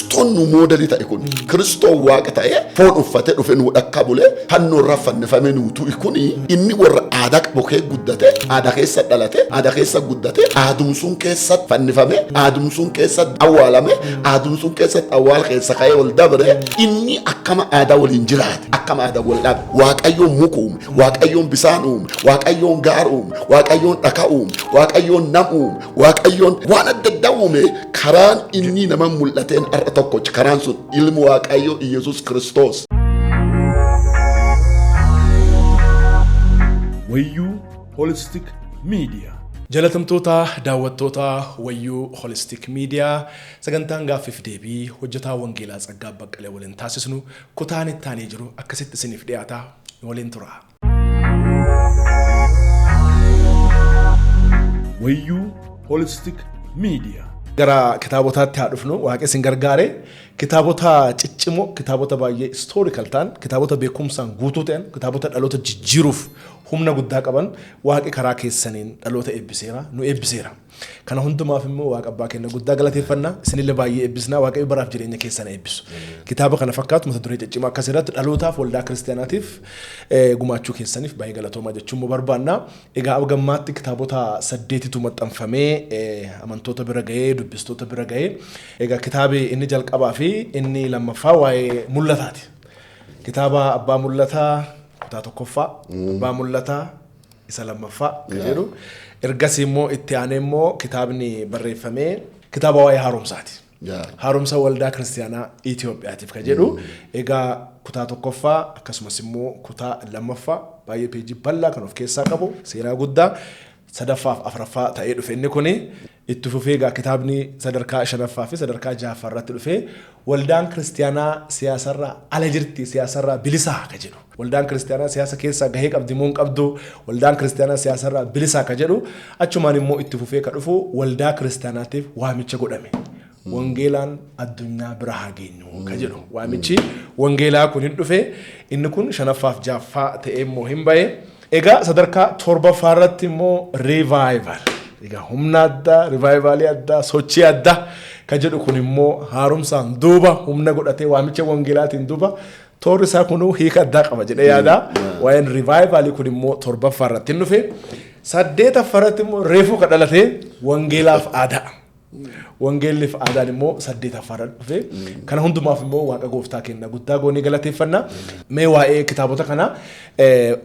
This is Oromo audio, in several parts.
Kristoon nu moodeli ta'e kun Kristoon waaqa ta'e foon uffate dhufe nu dhakka bule hannoo irraa fannifame nuutu ikuni inni warra aadaa bokee guddate aadaa keessa dhalate aadaa keessa guddate aadumsuun keessa fannifame aadumsuun keessa awwaalame aadumsuun keessa awwaal keessa ka'ee ol dabre inni akkama aadaa waliin jiraate akkama aadaa wal dhabe waaqayyoon mukuume waaqayyoon bisaan uume waaqayyoon gaar uume waaqayyoon dhakaa uume waaqayyoon nam uume waaqayyoon waan adda addaa uume karaan inni nama mul'ateen arra tokko karaan sun ilmu waaqayyo Yesuus Kiristoos. Woyyuu Holistic Media. Jalatamtoota daawwattoota Woyyuu Holistic Media sagantaan gaaffiif deebii hojjetaa Wongeelaa Tsagga-Aab Baqqalaa waliin taasisnu kutaan ittaanii jiru akkasitti isiniif dhiyaata waliin tura. Woyyuu Holistic Media. Gara kitaabotaatti haa dhufnu waaqni isin gargaare kitaabota ciccimoo kitaabota baay'ee historical ta'an kitaabota beekumsaan guutuu ta'an kitaabota dhaloota jijjiiruuf humna guddaa qaban waaqni karaa keessaniin dhaloota eebbiseera nu eebbiseera kana hundumaaf immoo waaqa abbaa keenya guddaa galateeffannaa isinillee baay'ee eebbisnaa waaqayyo baraaf jireenya keessan eebbisu kitaaba kana fakkaatu mata duree ciccimaa akkas irratti dhalootaaf waldaa kiristaanaatiif gumaachuu keessaniif baay'ee galatoomaa jechuun barbaannaa egaa abgammaatti kitaabota 8tu maxxanfamee amantoota bira ga'ee dubbistoota bira ga'ee egaa kitaabi inni jalqabaa fi inni lammaffaa waa'ee mul'ataati kitaaba abbaa mul'ataa kutaa tokkoffaa abbaa mul'ataa isa lammaffaa jedhu ergasii immoo itti aanee immoo kitaabni barreeffamee kitaaba waa'ee haaromsaati haaromsa waldaa kiristaanaa Itoophiyaatiif ka jedhu egaa kutaa tokkoffaa akkasumas immoo kutaa lammaffaa baay'ee peejii bal'aa kan of keessaa qabu seenaa guddaa sadaffaaf afraffaa ta'ee dhufe inni kuni itti fufee egaa kitaabni sadarkaa shanaffaa fi sadarkaa ja'affaa irratti dhufe waldaan kiristaanaa siyaasarraa ala jirti siyaasarraa bilisaa ka jedhu waldaan kiristaanaa siyaasa keessaa gahee qabdi moo hin qabdu waldaan kiristaanaa siyaasarraa bilisaa ka jedhu achumaan immoo itti fufee ka dhufu waldaa kiristaanaatiif waamicha godhame Wongeelaan addunyaa bira haa geenyu ka jedhu waamichi Wongeelaa kun hin dhufe inni kun shanaffaaf ja'affaa ta'ee immoo hin ba'e egaa sadarkaa torbaffaa irratti immoo revival egaa humna addaa revivalii addaa sochii addaa ka jedhu kun immoo haaromsaan duuba humna godhatee waamicha Wongeelaatiin duuba toorri isaa kunuu hiika addaa qaba jedhee yaada waa'een revivalii kun immoo torbaffaa irratti hin dhufe saddeetaffaa irratti immoo reefuu ka dhalatee Wongeelaaf aadaa Wongeelliif aadaan immoo saddeetaffaa irratti dhufe kana hundumaaf immoo waaqa gooftaa keenya guddaa goonee galateeffannaa mee waa'ee kitaabota kana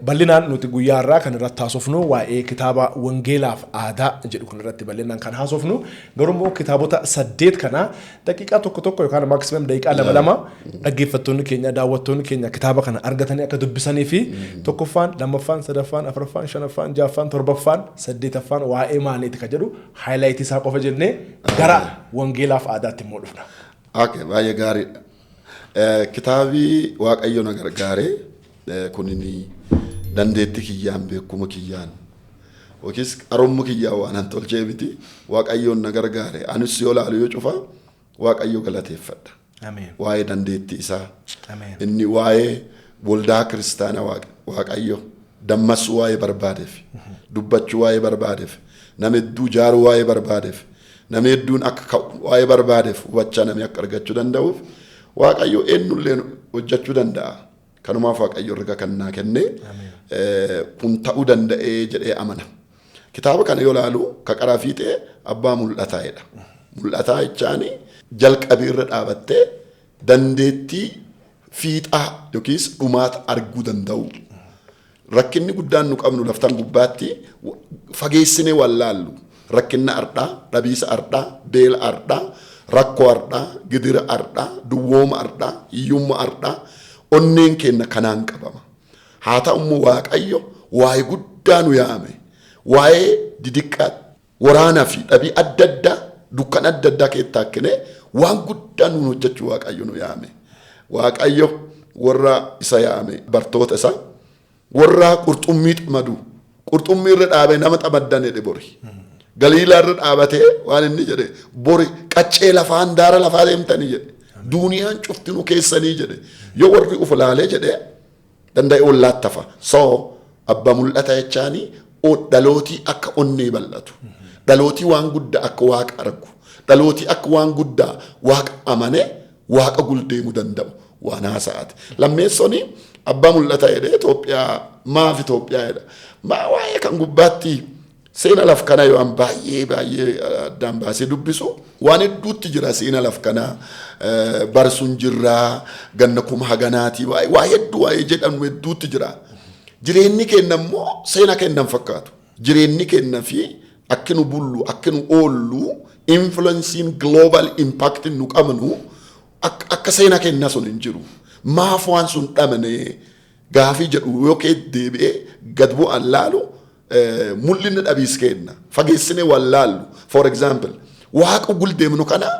bal'inaan nuti guyyaa irraa kan irratti haasofnu waa'ee kitaaba Wongeelaaf aadaa jedhu kun irratti bal'inaan kan haasofnu garuu immoo kitaabota 8 kana daqiiqaa tokko yookaan maksimum daqiiqaa 2 dhaggeeffattoonni keenya daawwattoonni keenya kitaaba kana argatanii akka dubbisanii fi tokkoffaan lammaffaan sadaffaan afuraffaan shanaffaan ja'affaan torbaffaan saddeetaffaan waa'ee maaliiti ka jedhu highlight isaa qofa jennee gara Wongeelaaf aadaatti immoo dhufna. Okay, baay'ee gaariidha. Kitaabii waaqayyo na gargaare kunini dandeetti kiyyaan beekuma kiyyaan yookiis qaroomu kiyyaan waan an tolchee miti waaqayyoon na gargaare anis yoo laalu yoo cufa waaqayyo galateeffadha. Ameen. Waa'ee dandeetti isaa. Ameen. Inni waa'ee waldaa kiristaanaa waaqayyo dammas waa'ee barbaadeef dubbachuu waa'ee barbaadeef nama hedduu jaaruu waa'ee barbaadeef namni hedduun akka waa'ee barbaadeef hubachaa namni akka argachuu danda'uuf waaqayyo eenyullee hojjechuu danda'a. Kanumaaf waaqayyo erga kan naa kenne kun ta'uu danda'ee jedhee amana. Kitaaba kana yoo laalu ka qaraa fiixee abbaa mul'ataa'edha. Mul'ataa jechaani jalqabee irra dhaabattee dandeettii fiixaa yookiis dhumaata arguu danda'u. Rakkinni guddaan nu qabnu laftaan gubbaatti fageessinee waan laallu. Rakkinna ardhaa, dhabiisa ardhaa, beela ardhaa, rakkoo ardhaa, gidira ardhaa, duwwooma ardhaa, hiyyumma ardhaa, onneen keenya kanaan qabama. Haa ta'u immoo waaqayyo waa'ee guddaa nu yaame, waa'ee didiqqaa, waraanaa fi dhabii adda addaa, dukkan adda addaa keessatti akkinee waan guddaa nuun hojjechuu waaqayyo nu yaame. Waaqayyo warra isa yaame bartoota isaa warra qurxummii xamadu, qurxummii irra dhaabee nama xamaddanee dhibori. Galiilaa irra dhaabatee waan inni jedhe bori qaccee lafaan daara lafaa deemtanii jedhe duuniyaan cuftinu keessanii jedhe yoo warri uf laalee jedhe danda'e ollaattafa soo abba mul'ata jechaanii dhalootii akka onnee bal'atu dhalootii waan guddaa akka waaqa argu dhalootii akka waan guddaa waaqa amane waaqa guldeemu danda'u waan haasa'aati. Lammeessoni abbaa mul'ata jedhee Itoophiyaa maaf Itoophiyaa jedha. Maa waa'ee kan gubbaatti seena laf kana yoo an baay'ee addaan baasee dubbisu waan hedduutti jira seena laf kana barsuun jirraa ganna kuma haganaati waa hedduu waa'ee jedhamu hedduutti jira. Jireenyi kenna immoo seena kennan fakkaatu. Jireenyi kenna fi akka nu bullu akka nu oollu influencing global impact nu qabnu akka seena kenna sun hin jiru. Maaf waan sun dhabne gaafii jedhu yookiin deebi'ee gad bu'an laalu mul'inni dhabiis kenna fageessine waan laallu. For example waaqa guldeemnu kana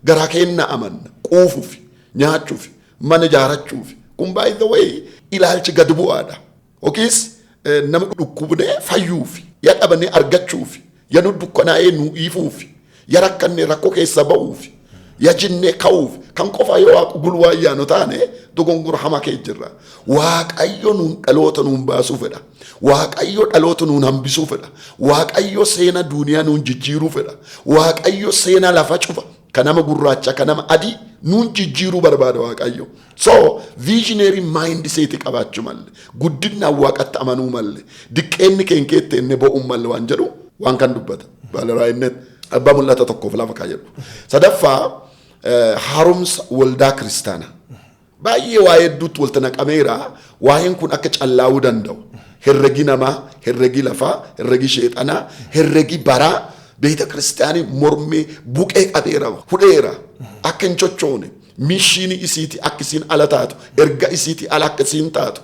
garaa kenna amanna quufuuf nyaachuuf mana ijaarachuuf kun by the way ilaalchi gad bu'aadha. Okiis nama dhukkubne fayyuuf yaa dhabne argachuuf yaa nu dukkanaa'ee nu dhiifuuf yaa rakkanne rakkoo keessa ba'uuf yaa jinnee ka'uuf kan qofa yoo waaqa gulwaayyaa nu taane dogongora hamaa kee jirra. Waaqayyo nuun dhaloota nuun baasuu fedha. Waaqayyo dhaloota nuun hambisuu fedha. Waaqayyo seena duniyaa nuun jijjiiruu fedha. Waaqayyo seena lafa cufa kan nama gurraacha kan nama adii nuun jijjiiruu barbaada Waaqayyo. So visionary mind seeti qabaachuu malle guddina waaqatti amanuu malle diqqeenni keenkeetti inni bo'uu malle waan jedhu waan kan dubbata balaraayinnet abbaa mul'ata tokkoof lafa kaa jedhu. Sadaffaa haaromsa waldaa kiristaana baay'ee waa hedduutti walta naqameera. Waa'een kun akka callaa'uu danda'u herregi namaa herregi lafaa herregi sheexanaa herregi baraa beeta kiristaanii mormee buqee qabeera hudheera akka hin chochoone mishiini isiiti akka isiin ala taatu erga isiiti ala akka isiin taatu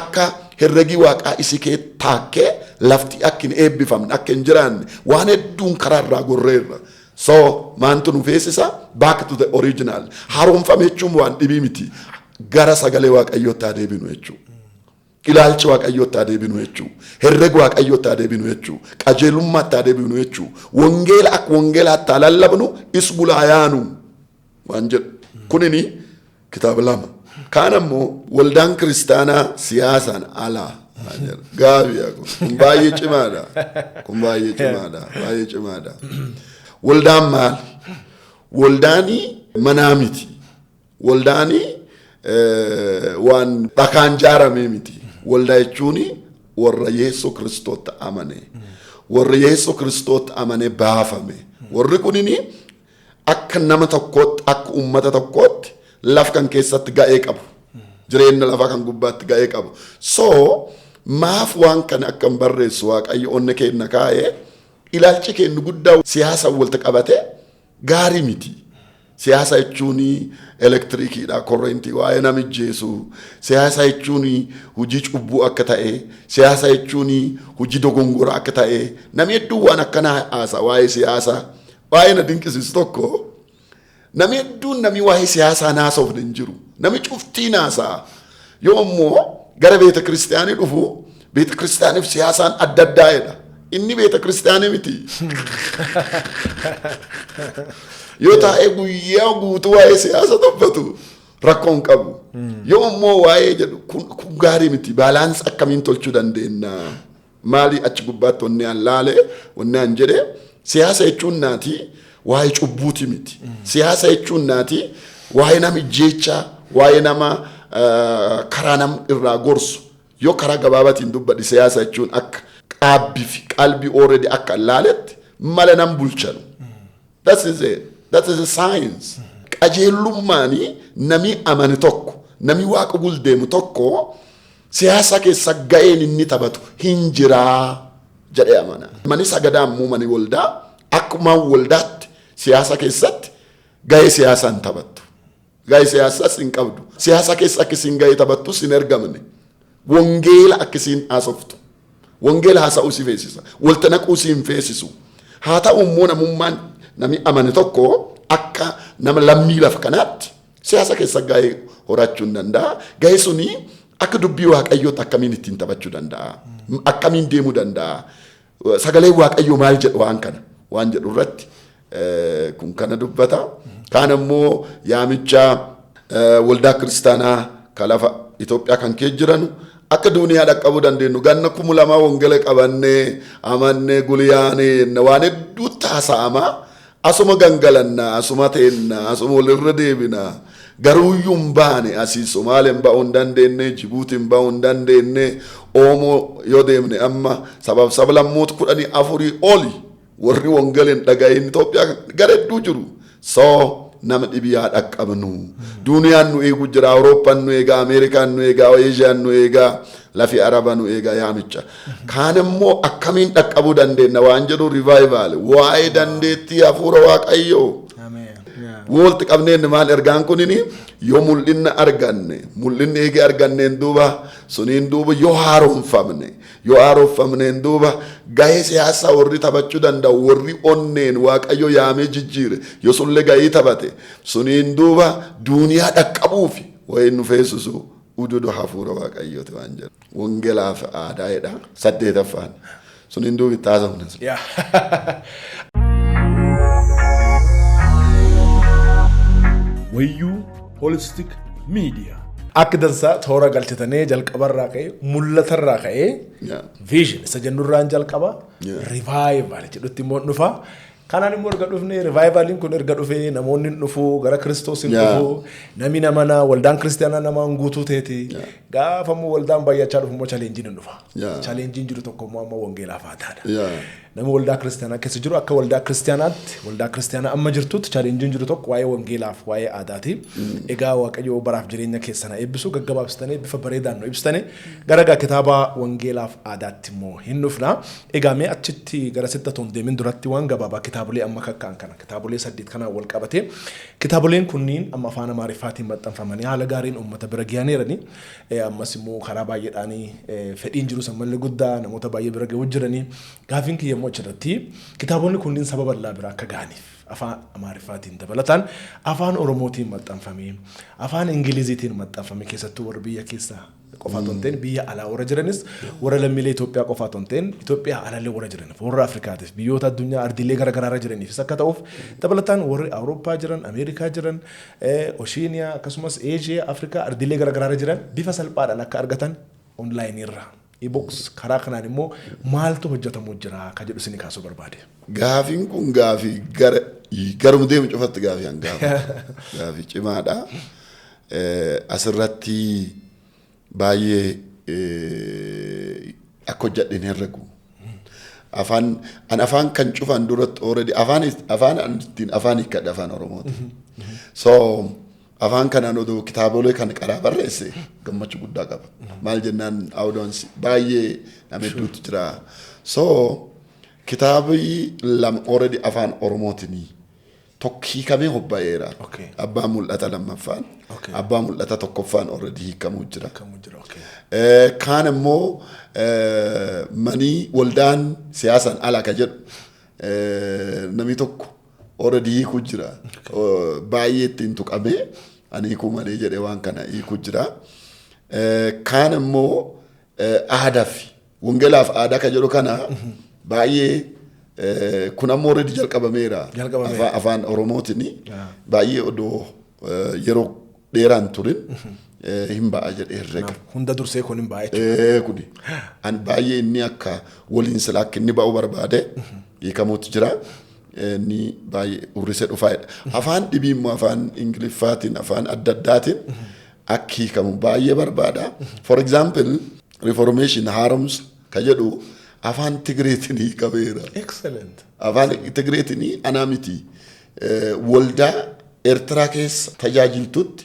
akka herregi waaqaa isii kee taakkee lafti akka hin eebbifamne akka hin jiraanne waan hedduun karaarraa gorreerra. So maantu nu feesisa back to the original haaromfame jechuun waan dhibii miti gara sagalee waaqayyootti adeebinu jechuudha. Ilaalchi waaqayyootti adeebinu jechuudha. Herrega waaqayyootti adeebinu jechuudha. Qajeelummaatti adeebinu jechuudha. Wongeela akka wongeelaatti lallabnu is bulaayaanu waan jedhu. Kunini kitaaba lama. Kaan ammoo waldaan kiristaanaa siyaasaan alaa. Gaabii kun baay'ee cimaadha. Kun baay'ee cimaadha. Baay'ee cimaadha. Waldaan maali? Waldaanii manaa miti. Waldaanii waan dhakaan jaaramee miti. Waldaa jechuun warra Yesuus Kiristoota amane. Warra Yesuus Kiristoota amane baafame. Warri kunini akka nama tokkootti akka uummata tokkootti laf kan keessatti ga'ee qabu. Jireenya lafa kan gubbaatti ga'ee qabu. So maaf waan kana akka hin barreessu Waaqayyo onne kenna kaa'ee ilaalchi kennu guddaa siyaasa walta qabate gaarii miti. Siyaasa jechuun elektirikiidha korrentii waa'ee namijjeesu. Siyaasa jechuun hojii cubbuu akka ta'e. Siyaasa jechuun hojii dogongora akka ta'e. Namni hedduu waan akkanaa haasa waa'ee siyaasaa. Waa'ee na dinqisiisu tokko namni hedduun namni waa'ee siyaasaa naasofne hin jiru. Namni cuftii naasaa yoo immoo gara beeta kiristaanii dhufu beeta kiristaaniif siyaasaan adda addaa'edha. Inni beeta kiristaanii miti. Yoo taa'ee guyyaa guutuu waa'ee siyaasa dubbatu rakkoon qabu. Yoo immoo waa'ee jedhu kun gaarii miti. Baalaansi akkamiin tolchuu dandeenya? Maali achi gubbaatti wanni aan laale wanni aan jedhe siyaasa jechuun naati waa'ee cubbuuti miti. Siyaasa jechuun naati waa'ee nama ijjeechaa waa'ee nama karaa nam irraa gorsu. Yoo karaa gabaabaatiin dubbadhi siyaasa jechuun akka qaabbii fi qalbii already akka laaletti mala nam bulchanu. That is it. That is a science. Qajeelummaani nami amane tokko nami waaqa guldeemu tokko siyaasa keessa ga'een inni taphatu hin jiraa jedhee amana. Mani sagadaa ammoo mani waldaa akkuma waldaatti siyaasa keessatti ga'ee siyaasaan taphattu. Ga'ee siyaasaas hin qabdu. Siyaasa keessa akkasiin ga'ee taphattu sin ergamne. Wongeela akkasiin haasoftu. Wongeela haasa'uu si feesisa. Walta naquu si hin feesisu. Haa ta'u immoo namummaan nami amane tokko akka nama lammii lafa kanaatti siyaasa keessa ga'ee horachuu hin danda'a. Ga'ee suni akka dubbii waaqayyootti akkamiin ittiin taphachuu danda'a. Akkamiin deemuu danda'a. Sagalee waaqayyoo maal jedhu waan jedhu irratti kun kana dubbata. Kaan ammoo yaamicha waldaa kiristaanaa kan lafa Itoophiyaa kan kee jiranu akka duniyaa dhaqqabuu dandeenyu ganna 2000 wongeela qabannee amannee gulyaanee waan hedduu taasa'ama. Asuma gangalanna asuma teenna asuma walirra deebina garuuyyuu hin baane asii Somaaleen ba'uu hin dandeenye Jibuutiin ba'uu hin dandeenye Oromoo yoo deemne amma sablammoota 14 oli warri Wongeeleen dhaga'iin Itoophiyaa gareedduu jiru soo nama dhibiyaa dhaqqabnu duniyaan nu eegu jira Awurooppaan nu eegaa Ameerikaan nu eegaa Eeshiyaan nu eegaa lafi Arabaa nu eegaa yaamicha kaan immoo akkamiin dhaqqabuu dandeenya waan jedhu revival waa'ee dandeettii hafuura Waaqayyoo walitti qabneen maal ergaan kunini yoo mul'inna arganne mul'inni eegee arganneen duuba suniin duuba yoo haaromfamneen duuba gahee siyaasaa warri taphachuu danda'u warri onneen Waaqayyo yaamee jijjiire yoo sullee gahee taphate suniin duuba duniyaa dhaqqabuufi wayi nu feesisu ududu hafuura Waaqayyooti waan jedhu Wongeelaaf aadaa'edha 8ffaan suniin duuba itti haasofne. Woyyuu holistic media. Akka dansaa toora galchitanii jalqabarraa ka'ee mul'atarraa ka'ee vision isa jennurraan jalqaba revival jedhutti immoo dhufa. Kanaan immoo erga dhufne revivaliin kun erga dhufee namoonni dhufu gara Kiristoosiin dhufu namni namana waldaan kiristaanaa namaan guutuu ta'eeti gaafa immoo waldaan baay'achaa dhufu immoo challenge dhufa. Challenge jiru tokko immoo amma Wongeelaaf aadaadha. Nama waldaa kiristaanaa keessa jiru akka waldaa kiristaanaatti waldaa kiristaanaa amma jirtutti challenge jiru tokko waa'ee Wongeelaaf waa'ee aadaati. Egaa Waaqayyo baraaf jireenya keessana eebbisu gaggabaabsitanii bifa bareedaan nu ibsitanii gara kitaaba Wongeelaaf aadaatti immoo hin dhufna. Egaa mee achitti gara sitta toon deemin duratti waan gabaabaa kitaabolee amma kakkaan kana kitaabolee 8 kanaan wal qabate kitaaboleen kunniin amma afaan Amaariffaatiin maxxanfamanii haala gaariin uummata bira ga'aniirani ammas immoo karaa baay'eedhaanii fedhiin jiru sammallee guddaa namoota baay'ee bira ga'uu jiranii gaafiin kiyya immoo achirratti kitaabonni kunniin sababa bal'aa bira akka ga'aniif afaan Amaariffaatiin dabalataan afaan Oromootiin maxxanfamee afaan Ingiliziitiin maxxanfamee keessattuu warra biyya keessaa qofaa tonteen biyya alaa warra jiranis warra lammiilee Itoophiyaa qofaa tonteen Itoophiyaa alaallee warra jiraniif warra Afrikaatiif biyyoota addunyaa ardiilee garaagaraa jiraniif akka ta'uuf dabalataan warri Awurooppaa jiran Ameerikaa jiran Oceania akkasumas Eeshiyaa Afrikaa ardiilee garaagaraa jiran bifa salphaadhaan akka argatan online irra e-books karaa kanaan immoo maaltu hojjetamu jira ka jedhu isin kaasuu barbaade. Gaafiin kun gaafii garuu deemu cufatti gaafii hangafa gaafii cimaadha asirratti baay'ee akka hojjedhin herregu afaan kan cufan duratti already afaan hiikkadha afaan Oromooti so afaan kanaan oduu kitaabolee kan qaraa barreesse gammachuu guddaa qaba maal jennaan awudoonsi baay'ee nama hedduutu jira so kitaabii lama already afaan Oromootiin tokko hiikamee hobba'eera abbaa mul'ata lammaffaan abbaa mul'ata tokkoffaan already hiikamuu jira kaan immoo manii waldaan siyaasaan alaa ka jedhu namni tokko already hiikuu jira baay'ee ittiin tuqamee ani hiikuu malee jedhee waan kana hiikuu jira kaan immoo Aadaaf Wongeelaaf aadaa ka jedhu kana baay'ee kun ammoo already jalqabameera afaan Oromootiin baay'ee odoo yeroo dheeraan turin hin ba'a jedhee herrega. Hunda dursee kun hin ba'a kuni an baay'ee inni akka waliin silaa akka inni ba'u barbaade hiikamuutu jira ni baay'ee urrisee dhufaadha. Afaan dhibii immoo afaan Ingiliffaatiin afaan adda addaatiin akka hiikamu baay'ee barbaada. For example reformation haaromsa ka jedhu afaan Tigreetiin hiikameera. Excellent. Afaan Tigreetiin anaa miti waldaa Eertiraa keessa tajaajiltutti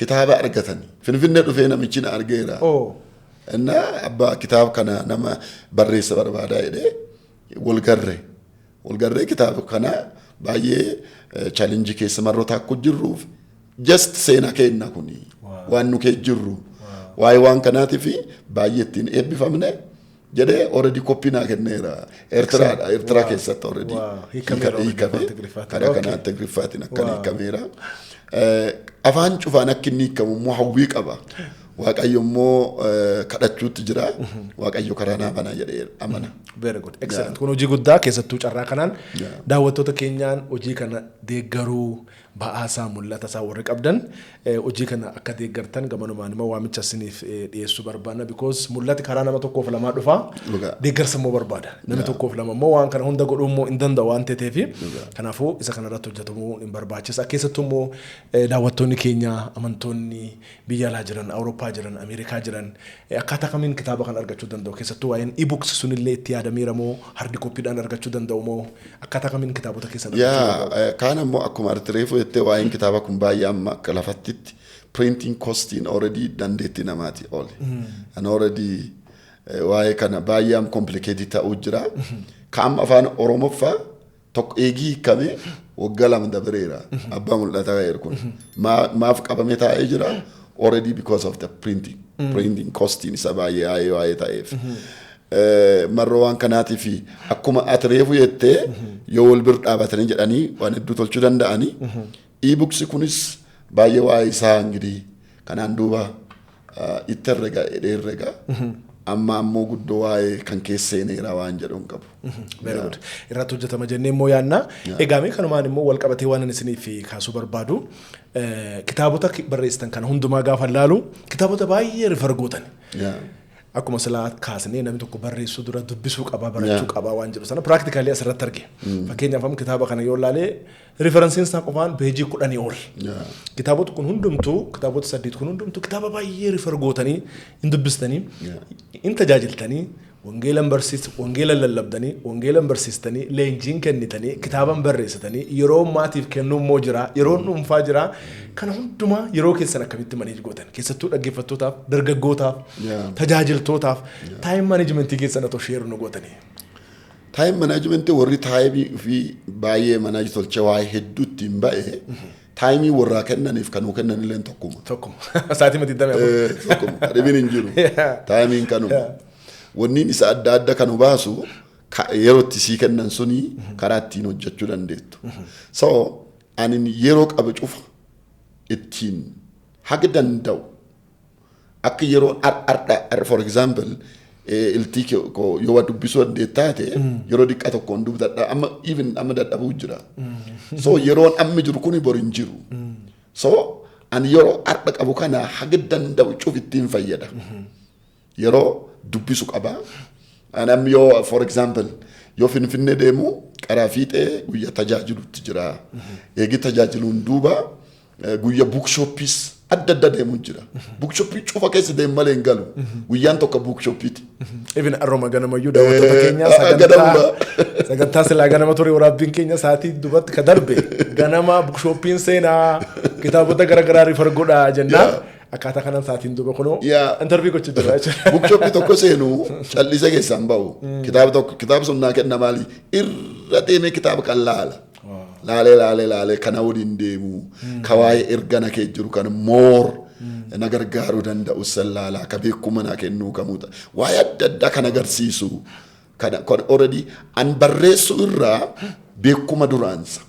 kitaaba argatanii Finfinnee dhufee namichi na argeera. Inna abbaa kitaaba kana nama barreessa barbaadaa jedhee walgarree kitaaba kana baay'ee challenge keessa marroota akka jirruuf just seenaa kenna kuni waan nu kee jirru waa'ee waan kanaatiif baay'ee ittiin eebbifamne jedhee already copy naa kenneera Eertiraa keessatti already hiikame karaa kanaan Tigriffaatiin akka hiikameera. Afaan cufaan akka inni hiikamu immoo hawwii qaba. Waaqayyo immoo kadhachuutti jira. Waaqayyo karaa naa banaa jedhee amana. Very good. Excellent. Kun hojii guddaa keessattuu carraa kanaan daawwattoota keenyaan hojii kana deeggaruu ba'aasaa mul'ata isaa warri qabdan hojii kana akka deeggartan gamanumaan immoo waamicha isiniif dhiyeessuu barbaanna because mul'ati karaa nama tokkoof lamaa dhufa deeggarsa immoo barbaada namni tokkoof lama immoo waan kana hunda godhuu immoo hin danda'u waan ta'eef kanaafuu isa kana irratti hojjetamuu hin barbaachisa keessattuu immoo daawwattoonni keenya amantoonni biyya alaa jiran Awurooppaa jiran Ameerikaa jiran akkaataa kamiin kitaaba kana argachuu danda'u keessattuu waa'een e-books sunillee itti yaadameera moo hardi koppiidhaan argachuu danda'u moo akkaataa kamiin kitaabota keessan argachuu danda'u kaan immoo akkuma artireefuu jettee waa'een kitaaba kun baay'ee amma akka lafattitti printing costiin already dandeetti namaati oli and already waa'ee kana baay'ee complicated ta'uu jira kaam afaan Oromoffaa tokko eegii hiikamee waggaa lama dabareera abbaa mul'ata ga'eeru kun maaf qabamee taa'ee jira already because of the printing costiin isa baay'ee waa'ee ta'eef marroo waan kanaatiif akkuma artireefuu jettee yoo wal bira dhaabatanii jedhanii waan hedduu tolchuu danda'anii e-books kunis baay'ee waa'ee isaa ingirii kanaan duuba itti herrega amma ammoo guddoo waa'ee kan keesseeneera waan jedhuun qabu. Very good. Irratti hojjetama jennee immoo yaanna. Egaa mee kanumaan immoo wal qabatee waan isiniif kaasuu barbaadu kitaabota barreessitan kana hundumaa gaafa laalu kitaabota baay'ee rifar gootan. Akkuma silaa kaasnee namni tokko barreessuu dura dubbisuu qabaa barachuu qabaa waan jedhu sana practically asirratti arge. Fakkeenyaaf amma kitaaba kana yoo laalee referensiin isaa qofaan peejii 10 ol. Kitaabota kun hundumtuu kitaabota 8 kun hundumtuu kitaaba baay'ee rifar gootanii hin dubbistanii hin tajaajiltanii Wongeelan barsiist Wongeelan lallabdanii Wongeelan barsiistanii leenjiin kennitanii kitaaban barreessitanii yeroo maatiif kennuu immoo jira yeroo dhuunfaa jira kana hundumaa yeroo keessan akkamitti maneej gootan keessattuu dhaggeeffattootaaf dargaggootaaf tajaajiltootaaf time management keessan atoo share nu gootanii. Time management warri time fi baay'ee manage tolcha waa'ee hedduutti hin ba'e time warra kennaniif kanuu kennanileen tokkuma. Saatii mati damee tokkuma dhibin hin jiru time kanuma. Wanniin isa adda adda kan baasu yeroo itti sii kennan suni karaa ittiin hojjechuu dandeettu. So anin yeroo qabu cufa ittiin haga danda'u akka yeroo for example iltii yoo dubbisuu dandeettaate yeroo diqqa tokkoon dubbadha amma even amma dadhabuu jira. So yeroon amma jiru kuni bor hin jiru. So ani yeroo arda qabu kana haga danda'u cufa ittiin fayyada. Yeroo dubbisu qaba. Anam yoo for example yoo finfinnee deemu karaa fiixee guyyaa tajaajilutti jira. Eegi tajaajiluun duuba guyyaa bookshoppiis adda adda deemu jira. Bookshoppii cufa keessa deemu malee hin galu. Guyyaan tokko bookshoppiiti. Even arroma ganamayyuu daawwattoota keenya sagantaa silaa ganama ture waraabbiin keenya saatii dubatti ka darbe ganama bookshoppiin seenaa kitaabota garaagaraa rifar godhaa jennaa. Akkaataa kanaan saatiin duuba kunoo interview gochuu jira jechuudha. Bookshopii tokko seenu callisee keessaan bahu. Kitaaba sun naa kenna maali irra deemee kitaaba kan laala. Laalee kana waliin deemu. Ka waa'ee ergana kee jiru kan moor na gargaaruu danda'u sallaalaa ka beekuma naa kennuu kamuuta. Waa'ee adda addaa kan agarsiisu. Kan already an barreessu irraa beekuma duraansa.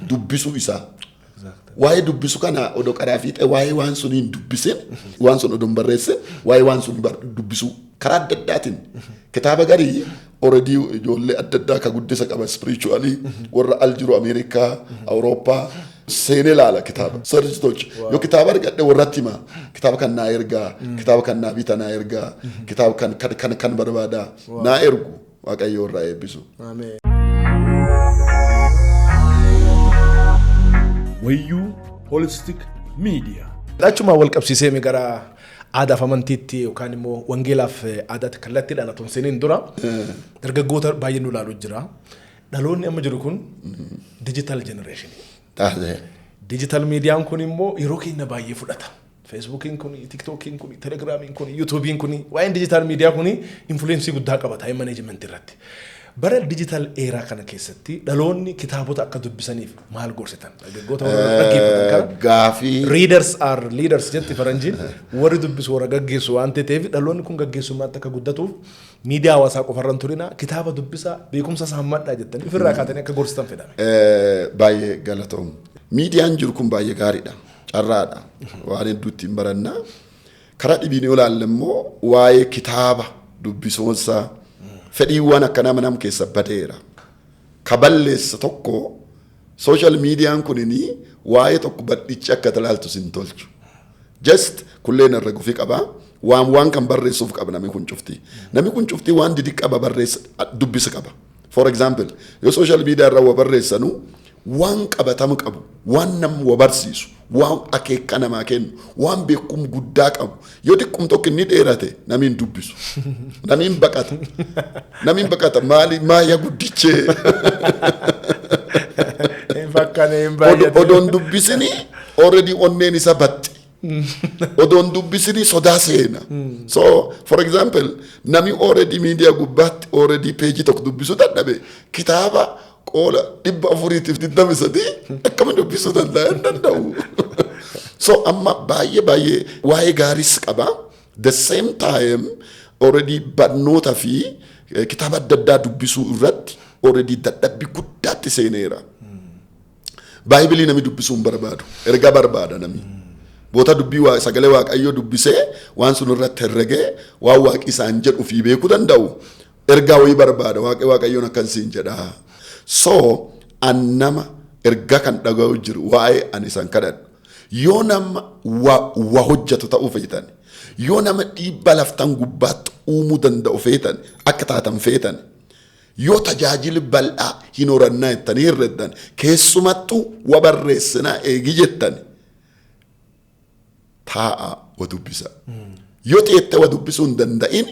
Dubbisuu isaa. Waa'ee dubbisu kana odoo karaa fiixee waa'ee waan suniin dubbisin waan sun odoo barreessin waa'ee waan sun dubbisu karaa adda addaatiin kitaaba garii already ijoollee adda addaa ka guddisa qaba spiritually warra al jiru Ameerikaa Awurooppaa seenee laala kitaaba sarji tolchi yoo kitaaba argadhe warratti hima kitaaba kan naa ergaa kitaaba kan naa bita naa ergaa kitaaba kan barbaada naa ergu Waaqayyo irraa eebbisu. Ameen. Woyyuu holistic media. Achuma wal qabsiisee gara Aadaaf amantiitti yookaan immoo Wongeelaaf aadaatti kallattiidhaan atoo seeniin dura dargaggoota baay'ee nu ilaaluu jira. Dhaloonni amma jiru kun digital generation. Digital meediyaan kun immoo yeroo keenya baay'ee fudhata. Facebookiin kun, TikTokiin kun, Telegiraamiin kun, YouTube'iin kun waa'een digital meediyaa kun influensii guddaa qaba time management irratti. Bara digital era kana keessatti dhaloonni kitaabota akka dubbisaniif maal gorsitan? Dargaggoota warra dhaggeeffatan kana gaafii readers are leaders jetti faranjiin warri dubbisu warra gaggeessu waan ta'eef dhaloonni kun gaggeessummaatti akka guddatuuf miidiyaa hawaasaa qofarran turina kitaaba dubbisaa beekumsa saammadhaa jettanii ofirraa kaatanii akka gorsitan fedhame. Baay'ee galatoom. Miidiyaan jiru kun baay'ee gaariidha. Carraadha. Waan hedduutti hin barannaa. Karaa dhibiin yoo ilaalle immoo waa'ee kitaaba dubbisuunsaa fedhiiwwan akkanaa manam keessa badeera. Kaballeessa tokko social media kunini waa'ee tokko badhichi akka talaaltu sin tolchu. Just kulleen irra gufi qaba. Waan kan barreessuuf qaba namni kun cufti. Namni kun cufti waan didi qaba barreessa dubbisa qaba. For example, yoo social media irra barreessanu waan qabatamu qabu, waan nam barsiisu, waan akeeka namaa kennu, waan beekum guddaa qabu. Yoo xiqqum tokko inni dheerate namni dubbisu. Namni baqata. Namni baqata maaya guddichee. Odoon dubbisini already onneen isa batti. Odoon dubbisini sodaa seena. So for example, namni already media gubbaatti already page tokko dubbisu dadhabe kitaaba qoola 423 akkam dubbisuu danda'u. So amma baay'ee waa'ee gaaris qaba. The same time already barnoota fi kitaaba adda addaa dubbisuu irratti already dadhabbii guddaatti seeneera. Baayibilii namni dubbisuun barbaadu erga barbaada namni. Boota dubbii sagalee waaqayyoo dubbisee waan sun irratti herregee waan waaqi isaan jedhu fi beekuu danda'u ergaa wayii barbaada waaqayyoon akkan siin jedha. So annama erga kan dhaga'u jiru waa'ee ani san kadhadhu. Yoo nama waa hojjetu ta'uu feetan, yoo nama dhiibba laftan gubbaatti uumuu danda'u feetan akka taatan feetan, yoo tajaajila bal'aa hin horannaa jettanii herreddan keessumattuu wa barreessinaa eegi jettan taa'a wa dubbisa. Yoo teettee wa dubbisuu hin danda'in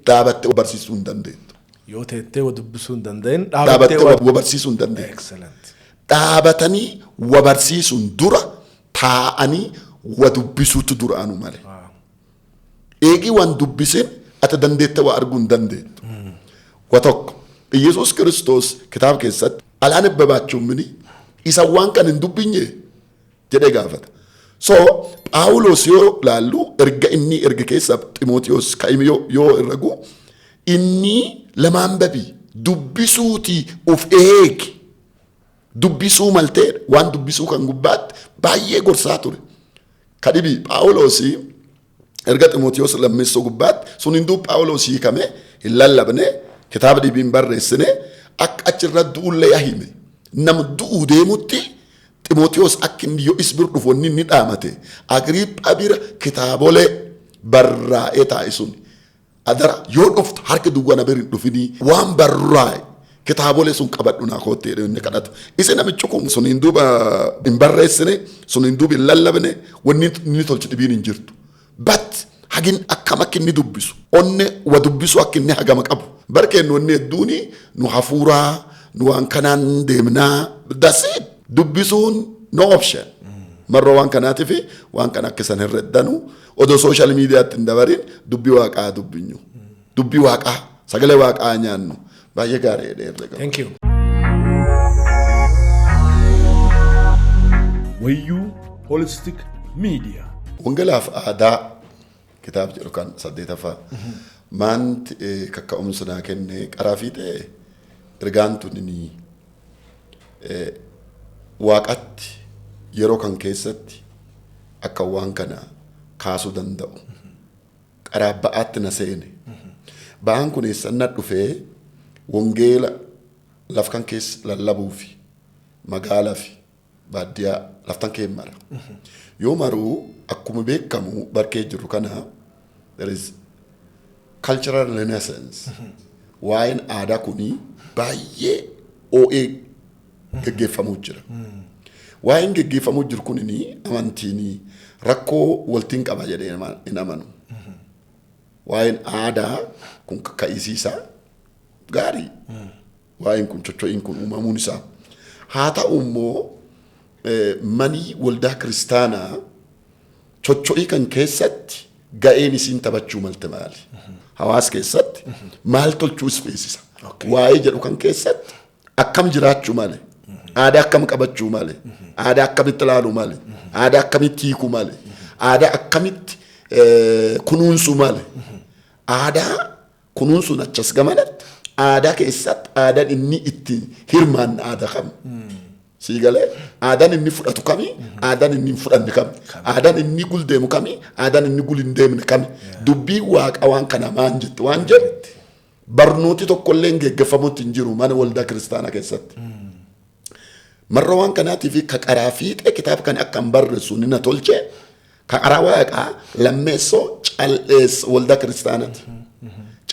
dhaabattee wa barsiisuu hin dandeettu. Yoo teettee wa dubbisuu hin danda'in dhaabattee wa barsiisuu hin dandeettu. Excellent. Dhaabatanii wa barsiisuun dura taa'anii wa dubbisuutu duraanu malee. Eegi waan dubbisin ati dandeette waa arguu hin dandeettu. Wa tokko Yesuus Kiristoos kitaaba keessatti alaan babaachuun mini isa waan kan hin dubbinye jedhee gaafata. So Phaawulos yoo laallu erga keessa Ximootiyoos ka'ime yoo ergu inni lamaan babi dubbisuuti of eegi. Dubbisuu maltee waan dubbisuu kan gubbaatti baay'ee gorsaa ture. Kadhibii Phaawulos erga Ximootiyoos lammeessoo gubbaatti sun hinduu Phaawulos hiikame hin lallabne kitaaba dhibiin barreessine akka achirra du'ullee hime. Nama du'uu deemutti Ximootiyoos akka inni yoo isbir dhufu inni dhaamate Agriiphaa bira kitaabolee barraa'ee taa'e sun adara yoo dhuftu harka duwwaa bira hin dhufinii waan barraa'e kitaabolee sun qabadhu naa koottee inni kadhatu. Isa namichi kun sun hin duuba hin barreessine sun hin duuba hin lallabne wanni inni tolchu dhibiin hin jirtu. But hagin akkam akka inni dubbisu onne wa dubbisu akka inni hagama qabu. Barkeen wanni hedduuni nu hafuuraa nu waan kanaan deemnaa dasi dubbisuun no option. Marroo waan kanaatiif waan kana akka san herreddanu odoo social mediaatti hin dabarin dubbii waaqaa dubbinyu. Dubbii waaqaa sagalee waaqaa nyaannu. Baay'ee gaarii dheerre. Thank you. Woyyuu Holistic Media. Wongeelaaf aadaa kitaaba jedhu kan 8ffaa maanti kakka'umsa naa kenne qaraa fi ta'e ergaan tunini waaqatti yeroo kan keessatti akka waan kana kaasuu danda'u qaraa ba'aatti na seene. Ba'aan kun eessannaa dhufee Wongeela lafkan keessa lallabuu fi magaalaa fi baadiyyaa laftan kee mara. Yoo maruu akkuma beekamu barkee jiru kana there is cultural renaissance. Waa'een aadaa kuni baay'ee OA geggeeffamuu jira. Waa'een geggeeffamuu jiru kunini amantiini rakkoo waltiin qaba jedhee hin amanu. Waa'een aadaa kun kakka'isiisaa gaarii. Waa'een kun chocho'iin kun uumamuun isaa. Haa ta'u immoo manii waldaa kiristaanaa chocho'ii kan keessatti ga'een isiin taphachuu malte maali? Hawaasa keessatti maal tolchuus feesisa? Waa'ee jedhu kan keessatti akkam jiraachuu malee? Aadaa akkam qabachuu malee? Aadaa akkamitti ilaaluu malee? Aadaa akkamitti hiikuu malee? Aadaa akkamitti kunuunsuu malee? Aadaa kunuunsuun achas gamanatti aadaa keessatti aadaan inni itti hirmaanne aadaa kam? Siigalee aadaan inni fudhatu kami? Aadaan inni hin fudhanne kami? Aadaan inni gul deemu kami? Aadaan inni gul hin deemne kami? Dubbii waaqa waan kana maan jettu waan jedhu barnooti tokkollee geggeeffamutti hin jiru mana waldaa kiristaanaa keessatti. Marrawaan kanaatiif ka qaraa fiixee kitaaba kan akka hin barreessu ni na tolche ka qaraa waaqaa lammeessoo calleessa waldaa kiristaanaati.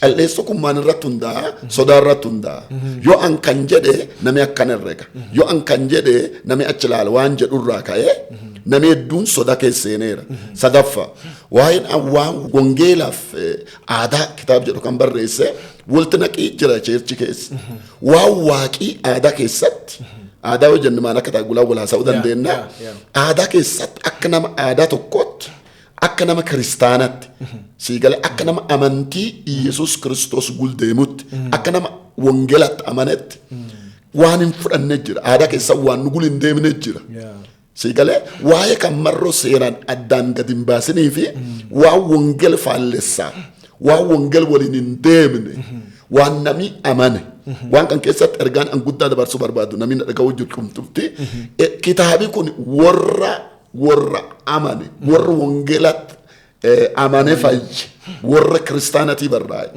Calleessoo kun maal irratti hundaa'a? Sodaa irratti hundaa'a. Yoo an kan jedhe namni akkana herrega. Yoo an kan jedhe namni achi ilaala waan jedhurraa ka'ee namni hedduun sodaa keessa seeneera. Sadaffaa waa'een waan Wongeelaaf aadaa kitaaba jedhu kan barreesse walti naqii jira cheerchi keessa. Waan waaqii aadaa keessatti aadaa yoo jennu maal akka taagulaa walaasa'uu dandeenya. Aadaa keessatti akka nama aadaa tokkootti akka nama kiristaanatti siigalee akka nama amantii Yesuus Kiristoos guldeemutti akka nama Wongeelatti amanetti waan hin fudhanne jira. Aadaa keessa waan nu gul hin deemne jira. Siigalee waa'ee kan marroo seeraan addaan gadi hin baasinii fi waan Wongeel faallessaa waan Wongeel waliin hin deemne waan namni amane waan kan keessatti ergaan an guddaa dabarsuu barbaadu namni dhaga'uu jirtumti kitaabi kun warra amane warra Wongeelatti amane fayyi warra kiristaanatii barraa'e.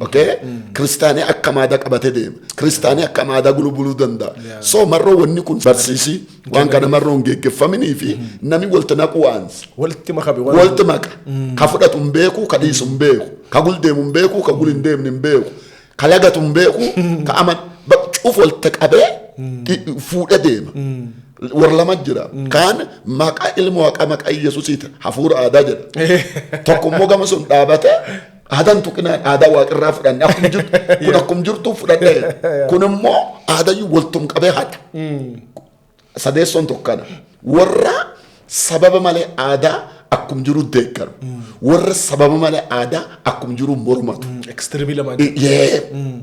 Okay? Kiristaanii akka maadaa qabatee deema. Kiristaanii akka maadaa gulubuluu danda'a. So marroo wanni kun barsiisii waan kana marroo hin geggeeffaminii fi namni walti naqu waansi. Walitti makabe. Walti maka. Ka fudhatu hin beeku, ka dhiisu hin beeku. Ka gul deemu hin beeku, ka gul hin deemne hin beeku. Ka lagatu hin beeku, ka aman cuuf walti qabee fuudhee deema. Warra lama jira. Kaan maqaa ilma waaqa maqaa Yesuusiiti hafuura aadaa jedha. Tokkommoo gama sun dhaabate aadaan tuqinaan aadaa waaqirraa fudhanne akkuma jirtu fudhadhee kun immoo aadayyuu waltum qabee haadha. Sadeessoon tokkana warra sababa malee aadaa akkuma jiru deeggaru warra sababa malee aadaa akkuma jiru mormatu. Ekstiriimii lamaan.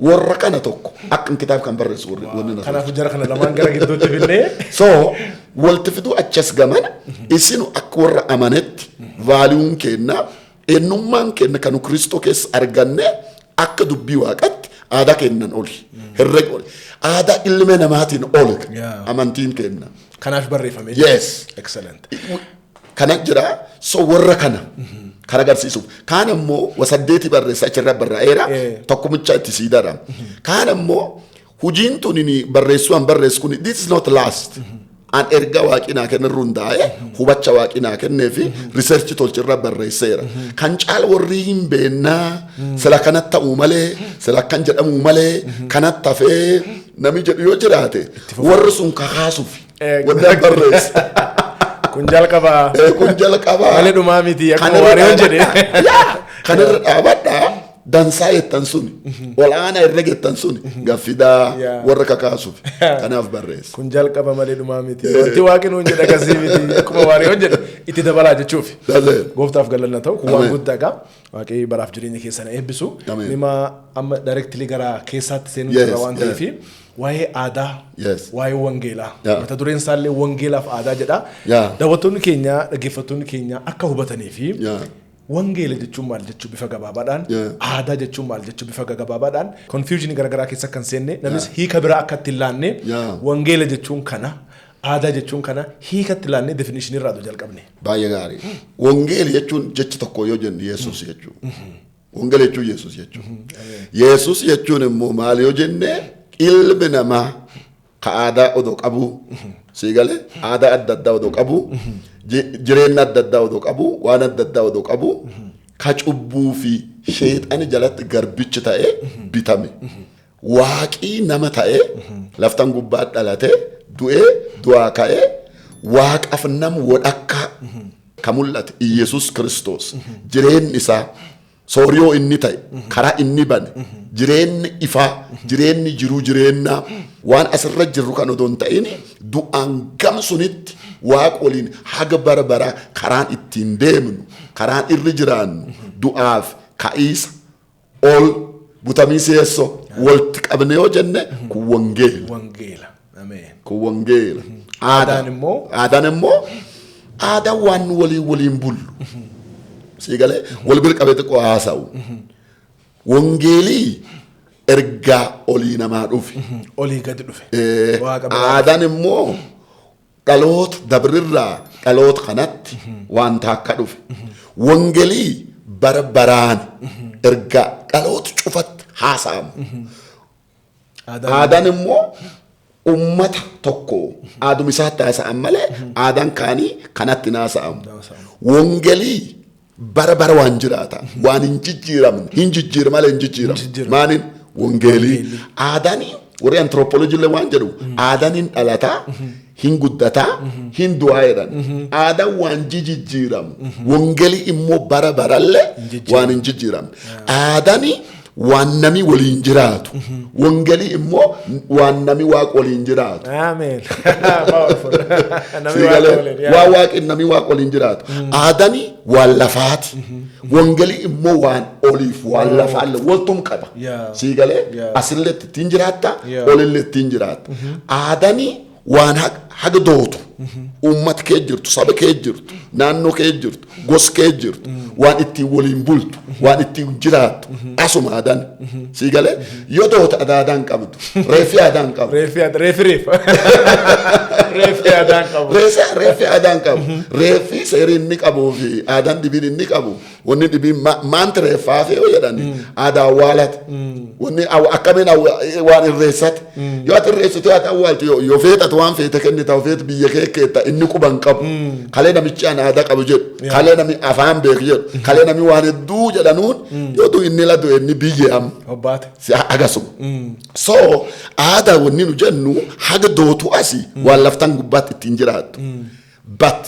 Warra kana tokko akka kitaaba kan barreessu warri. Kanaafuu jara kana lamaan gara gidduutti finnee. So walti fiduu achas gamana isinu akka warra amanetti vaaliyuun kenna eenyummaan kenna kanu Kiristoo keessa arganne akka dubbii waaqatti aadaa kennan oli herrega oli aadaa ilma namaatiin oli amantiin kenna. Kanaaf barreeffame. Yes. Excellent. Kana jira so warra kana kan agarsiisuuf kaan immoo wasaddeeti barreessa achirra barraa'eera tokkomicha itti siidara kaan immoo hujiin tunini barreessuun barreessu kun this is not last an erga waaqinaa kennerru hundaa'e hubacha waaqinaa kennee fi riisarchi tolchirra barreesseera kan caala warri hin beennaa sila kanatti ta'uu malee sila kan jedhamuu malee kanatti hafee namni jedhu yoo jiraate warri sun kakaasuuf wanta barreessa. Kun jalqabaa. Kun jalqabaa. Malee dhumaa miti akkuma waaree jedhe. Kan irra dhaabadhaa dansaa jettan suni olaanaa irra jettan suni gaffidaa warra kakaasuuf kanaaf barreessa. Kun jalqaba malee dhumaa miti. Wanti waaqni nuun jedha akkasii miti akkuma waaree jedhe itti dabalaa jechuuf. Gooftaaf galanna ta'u kun waan guddaadha. Waaqni baraaf jireenya keessan eebbisu. Nima amma directly gara keessaatti seenuu jira waan ta'eef. Waa'ee aadaa, waa'ee Wongeelaa. Mata dureen isaallee Wongeelaaf aadaa jedha. Daawwattoonni keenya, dhaggeeffattoonni keenya akka hubatanii fi Wongeela jechuun maal jechuu bifa gabaabaadhaan, aadaa jechuun maal jechuu bifa gabaabaadhaan, confusion garaagaraa keessa kan seenne namis hiika biraa akka itti ilaanne Wongeela jechuun kana, aadaa jechuun kana hiika itti ilaanne definition irraa jalqabne. Baay'ee gaarii. Wongeela jechuun jechi tokko yoo jennu Yesuus jechuudha. Wongeela jechuun Yesuus jechuudha. Yesuus jechuun immoo maal yoo jenne ilmi namaa ka aadaa odoo qabu siigalee aadaa adda addaa odoo qabu jireenya adda addaa odoo qabu waan adda addaa odoo qabu ka cubbuu fi sheexani jalatti garbichi ta'ee bitame waaqii nama ta'ee laftan gubbaa dhalatee du'ee du'aa ka'ee waaqaaf nama wadhakkaa ka mul'ate Yesuus Kiristoos jireenyi isaa sooriyoo inni ta'e karaa inni bane jireenyi ifaa jireenyi jiruu jireenyaa waan asirra jirru kan odoon ta'in du'aan gam sunitti waaqa waliin haga bara karaan ittiin deemnu karaan irri jiraannu du'aaf ka'iisa ol butamii seesso walti qabne yoo jenne kun Wongeela. Wongeela. Ameen. Kun Wongeela. Aadaan immoo aadaa waan waliin bullu. Siigalee wal bira qabee xiqqoo haasa'u. Wongeelii ergaa olii namaa dhufe. Olii gadi dhufe. Aadaan immoo dhaloota dabrirraa dhaloota kanatti wanta akka dhufe. Wongeelii baraan ergaa dhaloota cufatti haasa'amu. Aadaan immoo ummata tokko aaduma isaatti haasa'an malee aadaan kaanii kanatti haasa'amu. Wongelii bara bara waan jiraata waan hin jijjiiramne hin jijjiirama malee hin jijjiiramu. Maaniin wongelii aadaanii warri anthropology waan jedhu aadaaniin dhalataa hin guddataa hin du'aa jedhan aadaan waan jijjiiramu wongelii immoo bara barallee waan hin jijjiiramne aadaanii waan nami waliin jiraatu wongelii immoo waan nami waaq waliin jiraatu. Amen. Waa waaqin nami waaq waliin jiraatu aadaanii waan lafaati wongelii immoo waan oliif waan lafaallee waltum qaba. Siigalee asillee ittiin jiraatta olillee ittiin jiraatta aadaanii waan haga dootu ummat kee jirtu saba kee jirtu naannoo kee jirtu gos kee jirtu waan ittiin waliin bultu waan ittiin jiraattu asuma aadaan siigalee yoo doota aadaan qabdu reefi aadaan qabu reefi aadaan qabu reefi seeriin ni qabuu fi aadaan dhibiin inni qabu wanni dhibiin maanti reeffaafi yoo jedhani aadaa awwaalati wanni akkamiin waan irreessati yoo ati irreessitu ati awwaalti yoo feetatu waan feete kennita yoo feetu biyya kee keetta inni quban qabu kalee namichi aan aadaa qabu jedhu kalee nami afaan beeku jedhu kalee nami waan hedduu jedhanuun yoo tu inni ladu inni biyye am si agasuma so aadaa wanni nu jennu haga dootu asi waan laftan gubbaatti ittiin jiraattu but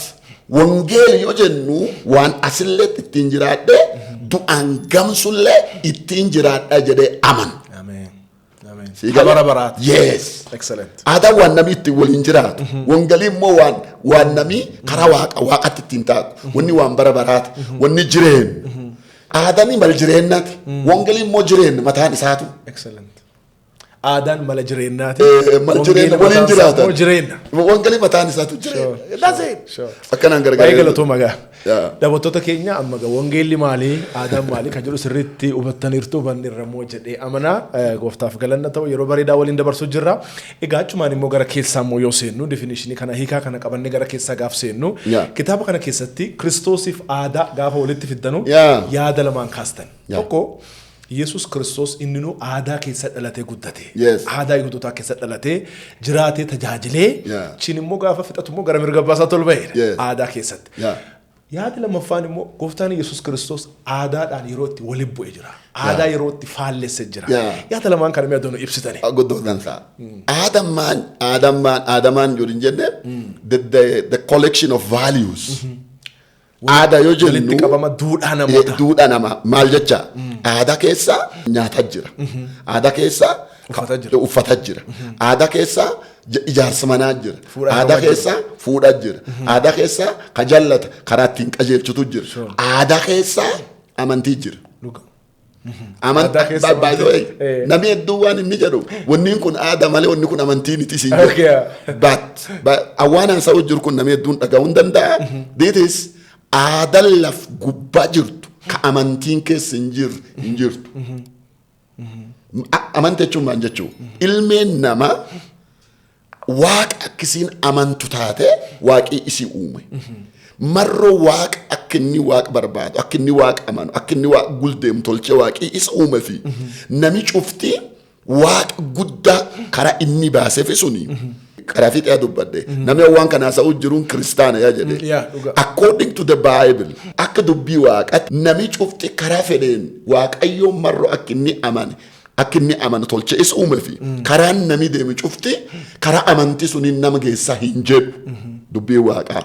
wongeeli yoo jennu waan asillee ittiin jiraadhe du'aan gamsullee ittiin jiraadha jedhee aman. Bara baraat. Yes. Excellent. Aadaa waan namni ittiin waliin jiraatu. Wongelii immoo waan namni karaa waaqatti ittiin taatu. Wanni waan bara baraati. Wanni jireenya. Aadaan mal jireenyaati. Wongelii immoo jireenya mataan isaatu. Excellent. Aadaan mala jireenyaati. Mala jireenya waliin jiraata. Jireenya. Wongelii mataan isaatu jireenya. That's it. Akkanaan gargaara. Baay'ee galatoomaa gaa. Daawwattoota keenya amma wongeelli maalii aadaan maalii kan jedhu sirriitti hubattaniirtu hubanneerramoo jedhee amanaa gooftaaf galanna ta'u yeroo bareedaa waliin dabarsuu jirra. Egaa achumaan immoo gara keessaa immoo yoo seennu definishinii kana hiikaa kana qabannee gara keessaa gaaf seennu kitaaba kana keessatti Kiristoosiif aadaa gaafa walitti fiddanu yaada lamaan kaastan. Tokko Yesus Kristos inni nu aadaa keessa dhalatee guddate. Aadaa Yihuudootaa keessa dhalatee jiraatee tajaajilee chin immoo gaafa fixatu immoo gara mirga baasaa tolba'eera aadaa keessatti. Yaadi lammaffaan immoo gooftaan Yesus Kristos aadaadhaan yeroo itti waliin bu'ee jira. Aadaa yeroo itti faallessee jira. Yaada lamaan kana mi'a doonuu ibsitanii. Guddootaan isaa. Aadamaan jiru hin jenne the collection of values. Aadaa yoo jennu walitti qabama duudhaa namoota. Duudhaa namaa maal jecha aadaa keessa nyaata jira. Aadaa keessa uffata jira. Aadaa keessa ijaarsa manaa jira. Aadaa keessa fuudhaa jira. Aadaa keessa ka jallata karaa ittiin qajeelchutu jira. Aadaa keessa amantii jira. Namni hedduu waan inni jedhu wanni kun aadaa malee wanni kun amantii miti siin jedhu. Awwaan haasa'uu jiru kun namni hedduun dhaga'uu hin danda'a. This is aadaa laf gubbaa jirtu ka amantiin keessa hin jirtu. Amantii jechuun maal jechuudha? Ilmeen namaa waaqa akkasiin amantu taate waaqii isii uume. Marroo waaqa akka inni waaqa barbaadu, akka inni waaqa amanu, akka inni waaqa guldeemu tolchee waaqii isa uume fi nami cufti waaqa guddaa karaa inni baaseef suni. Karaa fiixee dubbadde namni waan kana haasa'uu jiruun kiristaana yaa jedhe. According to the Bible akka dubbii waaqatti nami cufti karaa fedheen waaqayyoon marroo akka inni amane. Akka inni amanu tolchee isa uume fi karaan nami deemu cufti karaa amantii suniin nama geessaa hin jedhu dubbii waaqaa.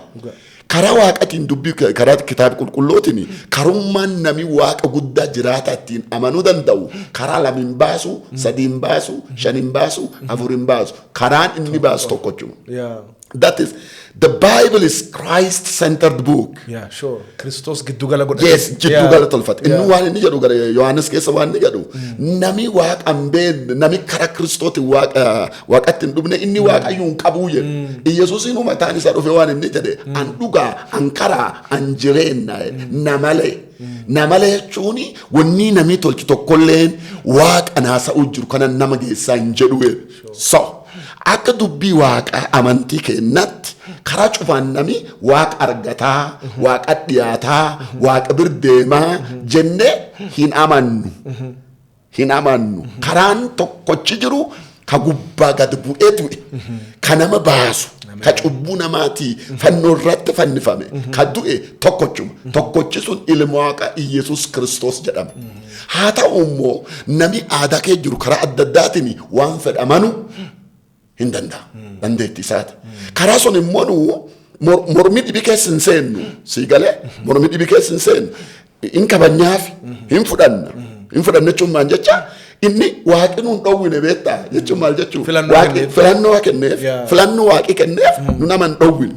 Karaa waaqatiin dubbii karaa kitaaba qulqullootiin karummaan nami waaqa guddaa jiraata ittiin amanuu danda'u karaa lamiin baasu, sadiin baasu, shaniin baasu, afuriin baasu karaan inni baasu tokkochuma. That is, the Bible is Christ-centered book. Yeah, sure. Kristos giddugala godhate. Yes, giddugala tolfate. Inni waan inni jedhu gara Yohaannis keessa waan inni jedhu nami waaqa ambeen nami karaa Kiristooti waaqatti hin dhufne inni waaqayyoon qabuu jedhu. Yesuusiin mataan isaa dhufe waan inni jedhe an dhugaa, an karaa, an jireenya namalee. Namalee jechuun wanni nami tolchi tokkolleen waaqa haasa'uu jiru kana nama geessaa hin jedhu. So akka dubbii waaqa amantii kennatti karaa cufaan nami waaqa argataa, waaqa dhiyaataa, waaqa birdeemaa jennee hin amannu. Karaan tokkochi jiru ka gubbaa gad bu'ee du'e ka nama baasu ka cubbuu namaatii fannoo irratti fannifame ka du'e tokkochi sun ilma Waaqa Iyesuus Kiristoos jedhama. Haa ta'u immoo namni aadaa kee jiru karaa adda addaatiin waan fedhamanu hin danda'a. Dandeetti isaati. Karaa sun immoo mormii dhibi keessa hin seennu sii galee mormii dhibi keessa hin seennu hin kabajnaaf hin fudhanna jechuun maal jecha inni waaqni nuun dhowwine beektaa jechuun maal jechuun filannoo kenneef filannoo waaqi kenneef nu nama hin dhowwine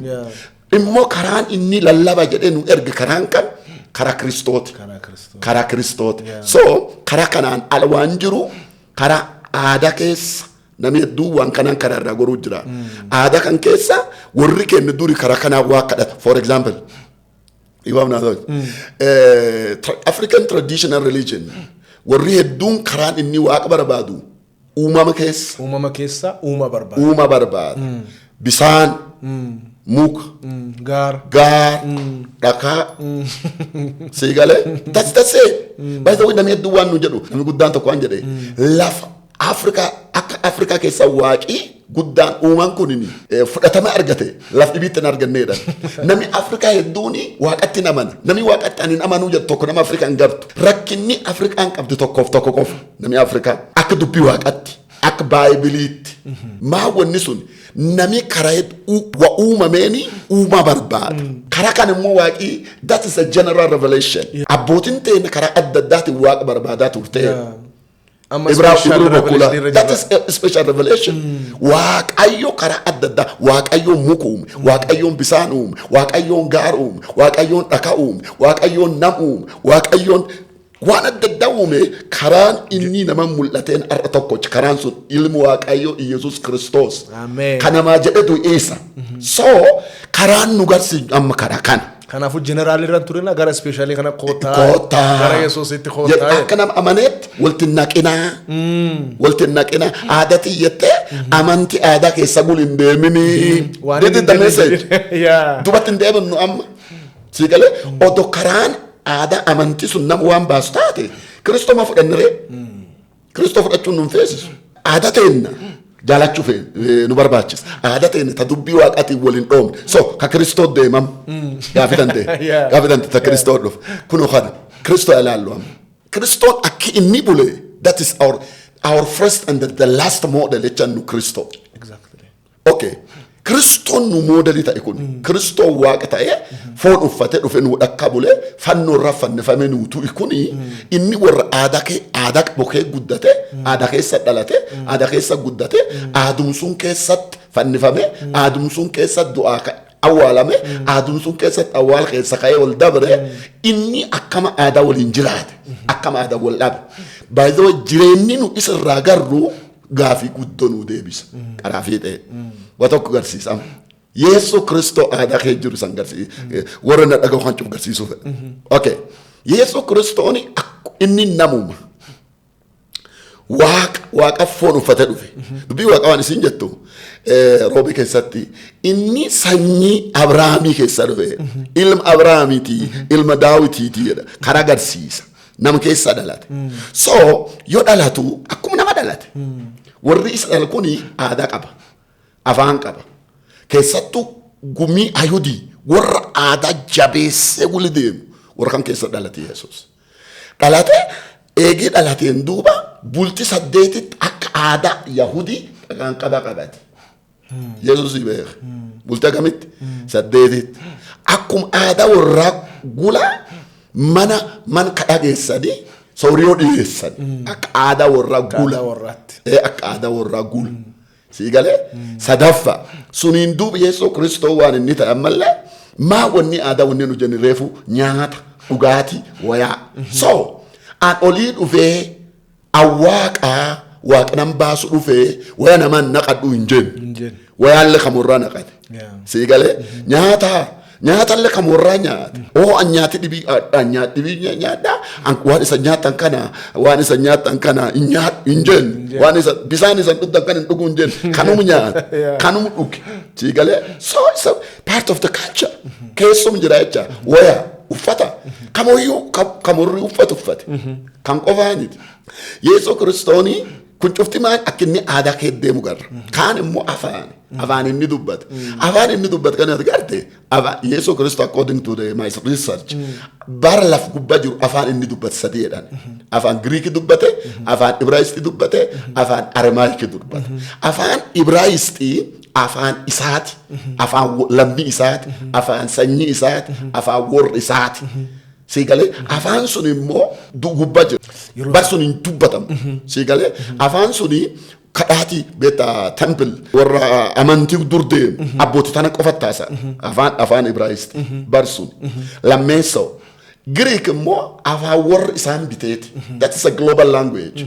immoo karaan inni lallaba jedhee nu erge karaan kan karaa Kiristooti so karaa kanaan ala waan jiru karaa aadaa keessa namni hedduu waan kanaan karaa irraa goruu jira aadaa kan keessa warri kennu duri karaa kanaa waa kadhata for example African traditional religion warri hedduun karaan inni waaqa barbaadu uumama keessa uuma barbaada bisaan muka gaar dhakaa siigalee that's it by the way namni hedduu waan nu jedhu namni guddaan tokko waan jedhe lafa Afrikaa keessa waaqii guddaan uumaan kunini fudhatama argate laf dhibiitti hin arganneedha. Namni Afrikaa hedduun waaqatti amana. Namni waaqatti hin amanu jedhu tokko nama Afrikaan qabdu. Rakkinni Afrikaan qabdu tokkoof tokko qofa. Namni Afrikaa akka dubbii waaqatti akka baayibiliitti. Maa wanni sun namni karaa uumameeni uumaa barbaada. Karaa kan immoo waaqii that is a general revelation. Abbootiin ta'e karaa adda addaatiin waaqa barbaadaa turte. That is a special revelation. Waaqayyo karaa adda addaa waaqayyoon muka uume waaqayyoon bisaan uume waaqayyoon gaar uume waaqayyoon dhakaa uume waaqayyoon nam uume waaqayyoon waan adda addaa uume karaan inni nama mul'ateen har'a tokkochi karaan sun ilmu waaqayyo Iyesuus Kiristoos kan namaa jedhetu eessa so karaan nu garsiisu amma karaa kana. Kanaafuu jeneraali irraan turina gara ispeeshaalii kana kootaa gara Yesuusitti kootaa akka nama amaneetti walti naqina aadaatii jettee amantii aadaa keessa gul hin deeminii dubatti hin deeminu amma siigalee odoo karaan aadaa amantii sun nama waan baasu taate Kiristooma fudhanniree Kiristoo fudhachuun nu hin feesisu aadaa teenna jaalachuu nu barbaachisa aadaa ta'e ta dubbii waaqaatiin waliin dhoomne so ka Kiristoo deemam gaafi dante ta Kiristoo dhufu kunoo kana Kiristoo ilaallu amma Kiristoon akka inni bule that is our first and the last model jechaan nu Kiristoo okay Kiristoon nu modelii ta'e kun Kiristoo waaqa ta'e foon uffatee dhufe nu dhakka bule fannoo irraa fannifame nu tu'i kuni inni warra aadaa bokee guddate aadaa keessa dhalate aadaa keessa guddate aadumsuun keessatti fannifame aadumsuun keessatti du'aa awwaalame aadumsuun keessatti awwaal keessa ka'ee wal dabre inni akkama aadaa waliin jiraate akkama aadaa wal dhabe by the way jireenyi nu isirraa garuu gaafii guddoo nu deebisa qaraafii ta'e watokko garsiisam Yesu Kristo aadaa kee jiru san garsiisa warra na dhagahu kan cuf garsiisuu fedha okay Yesu Kristooni inni namuma waaqa foon uffatee dhufe dubbii waaqa waan isin jettu roobii keessatti inni sanyii Abrahaamii keessa dhufe ilma Abrahaamiitii ilma Daawitiitii jedha karaa garsiisa nama keessa dhalate so yoo dhalatu akkuma nama dhalate warri isa dhala kuni aadaa qaba afaan qaba keessattuu gumii ayudii warra aadaa jabeessee guli deemu warra kan keessa dhalate Yesuus dhalate eegee dhalateen duuba bulti 8 akka aadaa Yahudii kan qabate Yesuus beeka bulti akkamitti 8 akkuma aadaa warra gula mana kadhageessanii sooriyoo dhiyeessanii akka aadaa warra gula akka aadaa warra gula siigalee sadaffa suniin duuba Yesuus Kiristoo waan inni ta'e ammallee maa wanni aadaa wanni nu jenni reefu nyaata dhugaatii wayaa so an olii dhufee awwaaqaa waaqnan baasu dhufee waya namaan naqadhu hin jennu wayaallee kamurraa naqate siigalee nyaatallee kamurraa nyaate an nyaati dhibii nyaadhaa waan isa nyaatan kana hin jennu waan isa bisaan isa dhugdan kan hin dhugu hin jennu kanuma nyaata kanuma dhuge siigalee so it's a part of the culture keessum jira jecha waya uffata kamurri uffate kan qofaaniti Yesu Kiristooni kun cufti maan akka inni aadaa kee deemu garra kaan immoo afaan inni dubbate afaan inni dubbate kan ati garte Yesu Kristo according to my research bara laf gubbaa jiru afaan inni dubbate sadiidhaan afaan Greek dubbate afaan Ibraayistii dubbate afaan Aramaayik dubbate afaan Ibraayistii afaan isaati afaan lammii isaati afaan sanyii isaati afaan warra isaati Sigale afaan sun immoo gubbaa jiru bar sun hin dubbatamu sigale afaan suni kadhaati beeta temple warra amantii durdee abbootii tana qofattaasa afaan Ibraayist bar sun lammeessoo Greek immoo afaan warra isaan biteeti that is a global language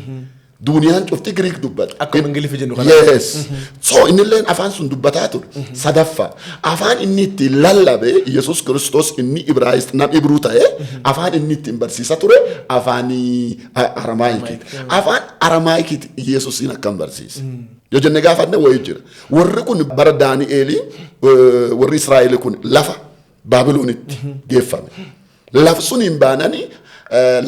Duniyaan cufti Greek dubbata. Akkuma Ingiliffii jennu kana. Yes. So innilleen afaan sun dubbataa ture. Sadaffaa afaan inni itti lallabe Yesus Kristos inni Ibraayist nam Ibruu ta'e afaan inni itti barsiisa ture afaan Aramaayikiti. Afaan Aramaayikiti Yesusin akkam barsiisa. Yoo jenne gaafanne wayii jira. Warri kun bara Daani'eelii warri Israa'eel kun lafa Baabiloonitti geeffame. Lafa sun hin baananii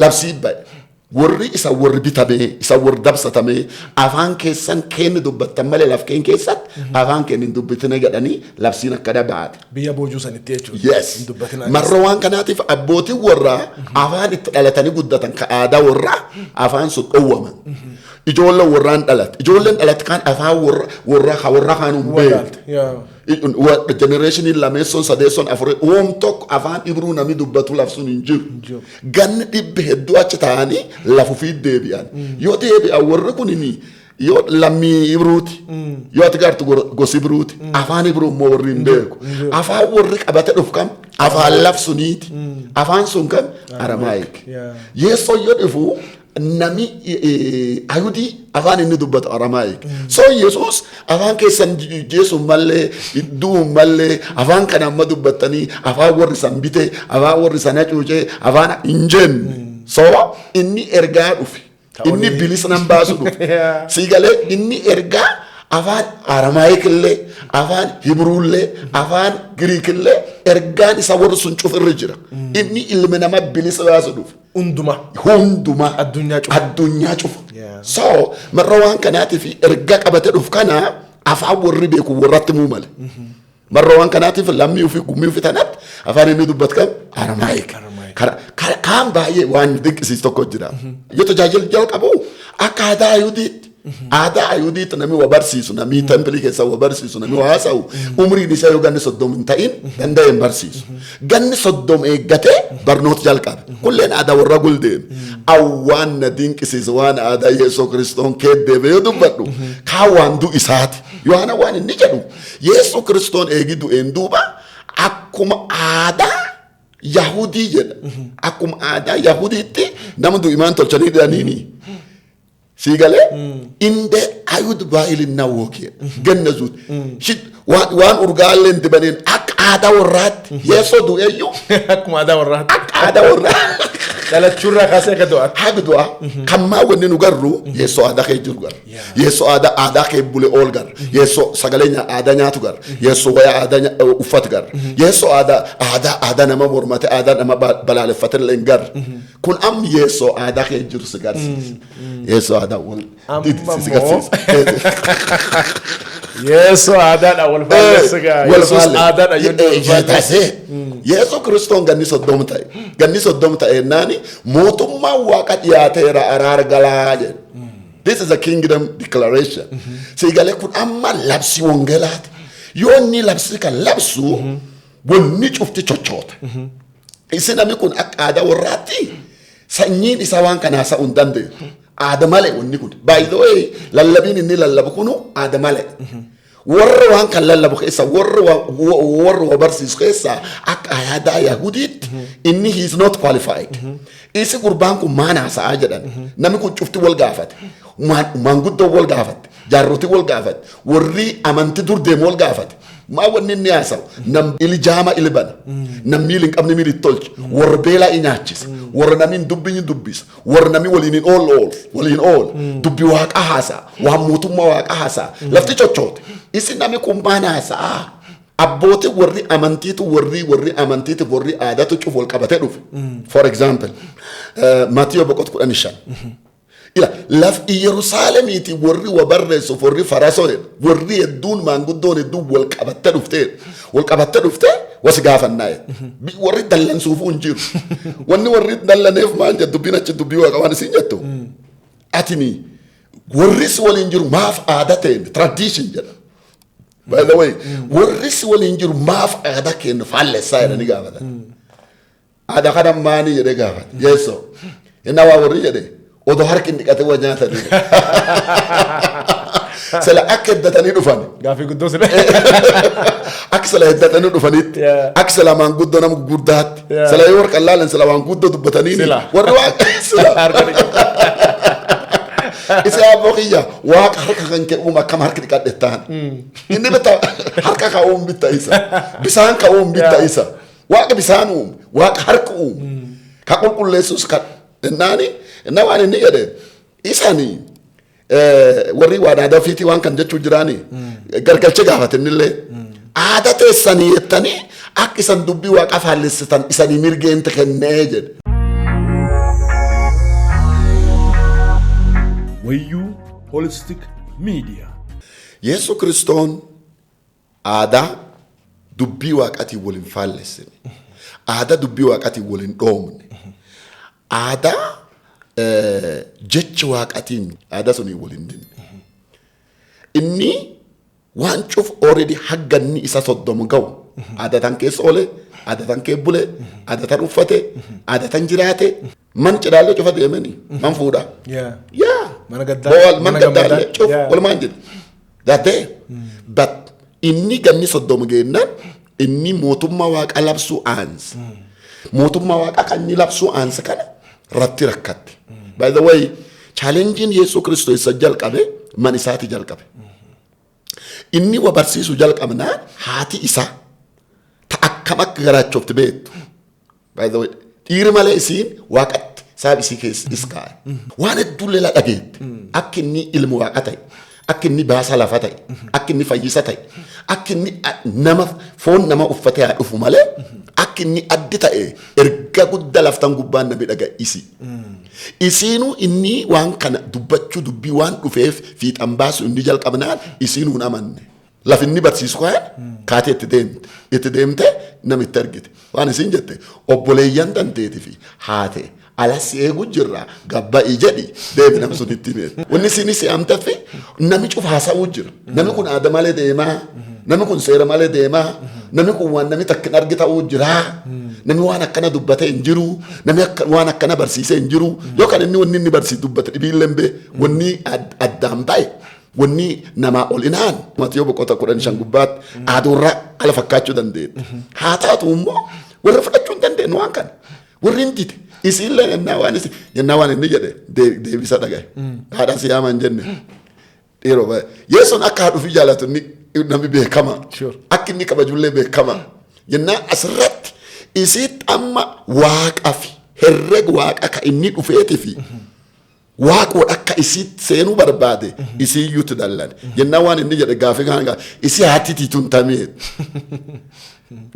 labsii ba'e. Warri isa warri bitamee isa warri dabsatamee afaan keessan kenni dubbattan malee laf keen keessatti afaan kenni dubbatanii gadhanii labsiin akka dabaate. Biyya boojuu sanitti jechuudha. Yes. Marra waan kanaatiif abbootiin warraa afaan itti dhalatanii guddatan ka aadaa warraa afaan sun dhowwaman. Ijoolleen warraan dhalate. Ijoolleen dhalate kan afaan warraa kan beeku. Generation in lameesson sadeesson afure oom tokko afaan Ibruu nami dubbatu lafsun hin jiru. Ganni dhibbe hedduu achi ta'anii lafuufii deebi'an. Yoo deebi'an warri kunini yoo lammii Ibruuti yoo ati gartu gosi Ibruuti afaan Ibruu immoo warri hin beeku. Afaan warri qabate dhufu kam afaan lafsuniiti. Afaan sun kam Aramaayik. Yeessoo yoo dhufu nami Ayudii afaan inni dubbatu Aramaayik. So Yesus afaan keessan jeesu malee idduu malee afaan kana amma dubbatanii afaan warri san bite afaan warri sana cuucee afaan hin jenne. So inni ergaa dhufe inni bilisa nan baasu dhufe. Siigalee inni ergaa afaan Aramaayik illee afaan Hibruullee afaan Giriikillee ergaan isa warri sun cufirra jira. Inni ilmi nama bilisa baasu dhufe. Hunduma addunyaa cufa. So marra waan kanaatiif erga qabate dhufu kana afaan warri beeku warratti muu male. Marra waan kanaatiif lammii ofii gummii ofii tanatti afaan inni dubbatu kam Aramaayik. Kaan baay'ee waan dinqisiisu tokko jira. Yoo tajaajila jalqabu akka aadaa Ayuudiitti. Aadaa Ayuudiitti namni waa barsiisu namni templii keessa waa barsiisu namni waa haasa'u umriin isaa yoo ganni 30 hin ta'in danda'e hin barsiisu. Ganni 30 eeggatee barnoota jalqabe. Kulleen aadaa warra guldeenu. Awwaan na dinqisiisu waan aadaa Yesuus Kiristoon keeddeebe yoo dubbadhu kaan waan du'u isaati. Yohaana waan inni jedhu Yesuus Kiristoon eegi du'een duuba akkuma aadaa Yahudii jedha. Akkuma aadaa Yahudiitti nama du'imaan tolchanii dhaniini. Sigale inde Ayud baay'ilin nawwooke ganna zuut waan urgaaleen dibaneen akka aadaa warraatti Yeesoo du'eeyyuu akkuma aadaa warraatti akka aadaa warraatti dhalachuurraa kaasee akka du'a haga du'a kan maa wanni nu garru Yeesoo aadaa kee jiru garra Yeesoo aadaa kee bule ool garra Yeesoo sagalee aadaa nyaatu garra Yeesoo wayaa aadaa uffatu garra Yeesoo aadaa nama mormate aadaa nama balaaleffate illee garra kun am Yeesoo aadaa kee jiru si garsiisa Yeesoo aadaa wal si garsiisa Yeesoo aadaadha wal faallessugaa Yeesoo aadaadha yoo Yeesoo Kiristoon ganni 30 ta'e ganni 30 ta'e naani mootummaan waaqa dhiyaateera araara galaa jedhe. This is a kingdom declaration. Siigalee kun amma labsi Wongeelaati. Yoo inni labsi kan labsu wanni cufti chochoota. Isin namni kun akka aadaa warraatti sanyiin isaa waan kana haasa'uu hin dandeessu. Aada-malee wanni kun. By the way lallabiin inni lallabu kunu aada-malee. Warra waan kan lallabu keessa warra barsiisu keessa akka aadaa Yahudiitti inni he is not qualified. Isi gurbaan kun maan haasa'aa jedhan namni kun cufti wal gaafate maanguddoo wal gaafate jaarrotii wal gaafate warri amantii dur deemu wal gaafate maa wanni inni haasa'u nam ilijaama ilibana nam miil hin qabne miil ittolche warra beelaa i nyaachisa warra namni hin dubbi hin dubbisa warra namni waliin ool dubbi waaqa haasa'a waan mootummaa waaqa haasa'a lafti chochoote isi namni kun maan haasa'aa abbootii warri amantiitu warri amantiitu warri aadaatu cufu wal qabatee dhufe. For example Maatiyoo boqot 15 ila laf Yerusaalemiiti warri wabarreessuuf warri farasoon warri hedduun maanguddoon hedduun wal qabattee dhuftee wasi gaafannaa warri dallansuufuu hin jiru wanni warri dallaneef maal jedhu dubbiin achi dubbii waaqa waan isin jettu atini warris waliin jiru maaf aadaa ta'e tradition jedha by the way warris waliin jiru maaf aadaa kennu faallessaa jedhanii gaafatan aadaa kana maanii jedhee gaafate yeessoo innaa waa warri jedhee odoo harki hin dhiqate waa nyaatanii sila akka heddatanii dhufan gaafii guddoo sila akka sila heddatanii dhufanitti akka sila maanguddoo nama gurguddaatti sila yoo warqa laalan sila maanguddoo dubbatanii warri waaqa sila isi abboo kiyya waaqa harka kan kee uuma akkam harki dhiqadhettaan inni bitta harka ka uum bitta isa bisaan ka uum bitta isa waaqa bisaan uum waaqa harka uum ka qulqulleessus ka ennaani enna waan inni jedhe isanii warri waan aadaa ofiitii waan kan jechuu jiraanii gargalche gaafatannillee aadaa teessanii jettanii akka isan dubbii waaqa faallessitan isanii mirgeenta kennee jedhe. Woyyuu Holistic Media. Yesu Kristoon aadaa dubbii waaqatii waliin faallessine aadaa dubbii waaqatii waliin dhoomne aadaa jecha waaqatiin aadaa sunii waliin dinne inni waan cuf already hagganni isa soddomu ga'u aadatan keessa oole aadatan kee bule aadatan uffate aadatan jiraate man cidhaallee cufa deemanii man fuudha yaa mana gaddaallee cuf walumaan jedhu daatee but inni ganni soddomu geennaan inni mootummaa waaqa labsuu aansa mootummaa waaqa kan inni labsuu aansa kana ratti rakkatte. By the way, challenging Yesu Kristo isa jalqabe man isaati jalqabe. Inni wa barsiisu jalqabnaan haati isaa ta akkam akka garaachofti beektu. By the way, dhiiri malee isiin waaqatti saab isii keessa iskaa'e. Waan hedduullee la dhageette. Akka inni ilmu waaqa ta'e. Akka inni baasa lafa ta'e. Akka inni fayyisa ta'e. Akka inni nama foon nama uffatee haa dhufu malee akka inni addi ta'e erga guddaa laftan gubbaan namni dhaga isi. Isiinuu inni waan kana dubbachuu dubbii waan dhufeef fiixan baasu inni jalqabnaan isiinuu amanne. Lafinni barsiisu kan kaatee itti deemte namitti argite. Waan isin jette obboleeyyan dandeetii fi haate alas eegu jirra gabba'i jedhi deebi nama sunitti himee. Wanni isin si'amte fi nami cufa haasa'uu jira. Nami kun aadaa malee deemaa. Nami kun seera malee deemaa. Nami kun waan nami takkin argita'uu jira. Nami waan akkana dubbate hin jiru. Nami waan akkana barsiisee hin jiru. Yookaan inni wanni inni barsiise dubbate dhibiillee bee wanni addaan ba'e. Wanni namaa ol inaan. Matiyoo boqota 15 gubbaatti aduurraa ala fakkaachuu dandeetti. Haa taatu immoo warra fudhachuu hin dandeenyu waan kana. Warri hin dide. Isiillee yennaa waan inni jedhe deebisa dhagaye. Haadhaan si yaaman jenne. Dhiiroo baay'ee. Yesuun akka haadhuufi jaalatu namni beekama. Akka inni kabajullee beekama. Yennaa asirratti isiitti amma waaqa fi herrega waaqa ka inni dhufeetii fi waaqoodha akka isiitti seenuu barbaade isii iyyuutti dallan. Yennaa waan inni jedhe gaafii kana isii haatitii tun tamee.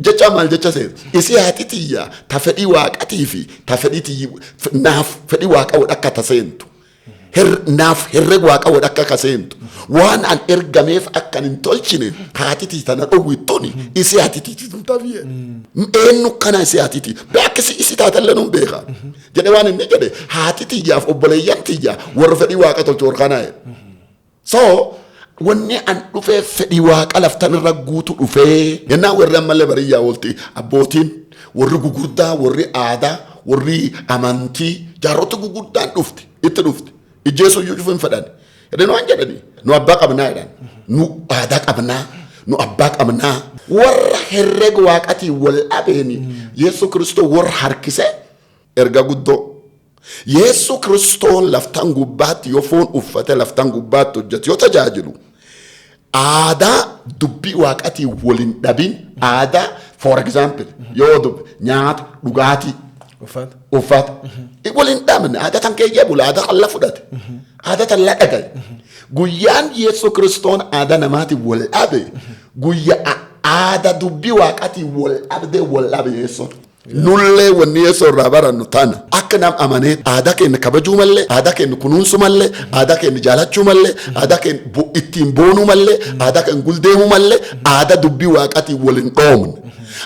Jecha maal jecha seetu isii haatitiyyaa ta fedhii waaqatii fi ta naaf fedhii waaqaadha akka taseentu. Naaf herrega waaqaadha akka kaseentu. Waan an ergameef akka hin tolchine haatitii tana dhowwittuuni isii haatitii tun tamee. Eenyu kana isii haatitii beekisi isii taatallee nun beeka. Jedhe waan inni jedhe haatitiyyaaf obboleeyyan tiyyaa warra fedhii waaqa tolchu warqanaa. So wanni an dhufee fedhii waaqa laftan irra guutu dhufee yennaa warri ammallee bariyyaa oolti abbootiin warri gugurdaa warri aadaa warri amantii jaarrota guguddaan dhufti itti dhufti ijjeessu iyyuu dhufu hin fedhan jedhanii waan jedhanii nu abbaa qabnaa jedhan nu aadaa qabnaa nu abbaa qabnaa warra herrega waaqatii wal dhabeeni Yesu Kristoo warra harkise erga guddoo. Yesu Kristoon laftan gubbaatti yoo foon uffate laftan gubbaatti hojjetu yoo tajaajilu aadaa dubbii waaqatii waliin dhabin aadaa for example yoo nyaata dhugaatii uffata waliin dhabne aadaa tan keeyyee bula aadaa kan la fudhate aadaa tan la dhagaye guyyaan Yesu Kristoon aadaa namaatii wal dhabe guyyaa aadaa dubbii waaqatii wal dhabe Yesuun Nulle wanni yeso rabara nutana. Akka nam amane aadaa keenya kabajuu malee, aadaa keenya kunuunsu malee, aadaa keenya jaalachuu malee, aadaa keenya ittiin boonuu malee, aadaa keenya guldeemuu malee, aadaa dubbii waaqatii waliin dhoomne.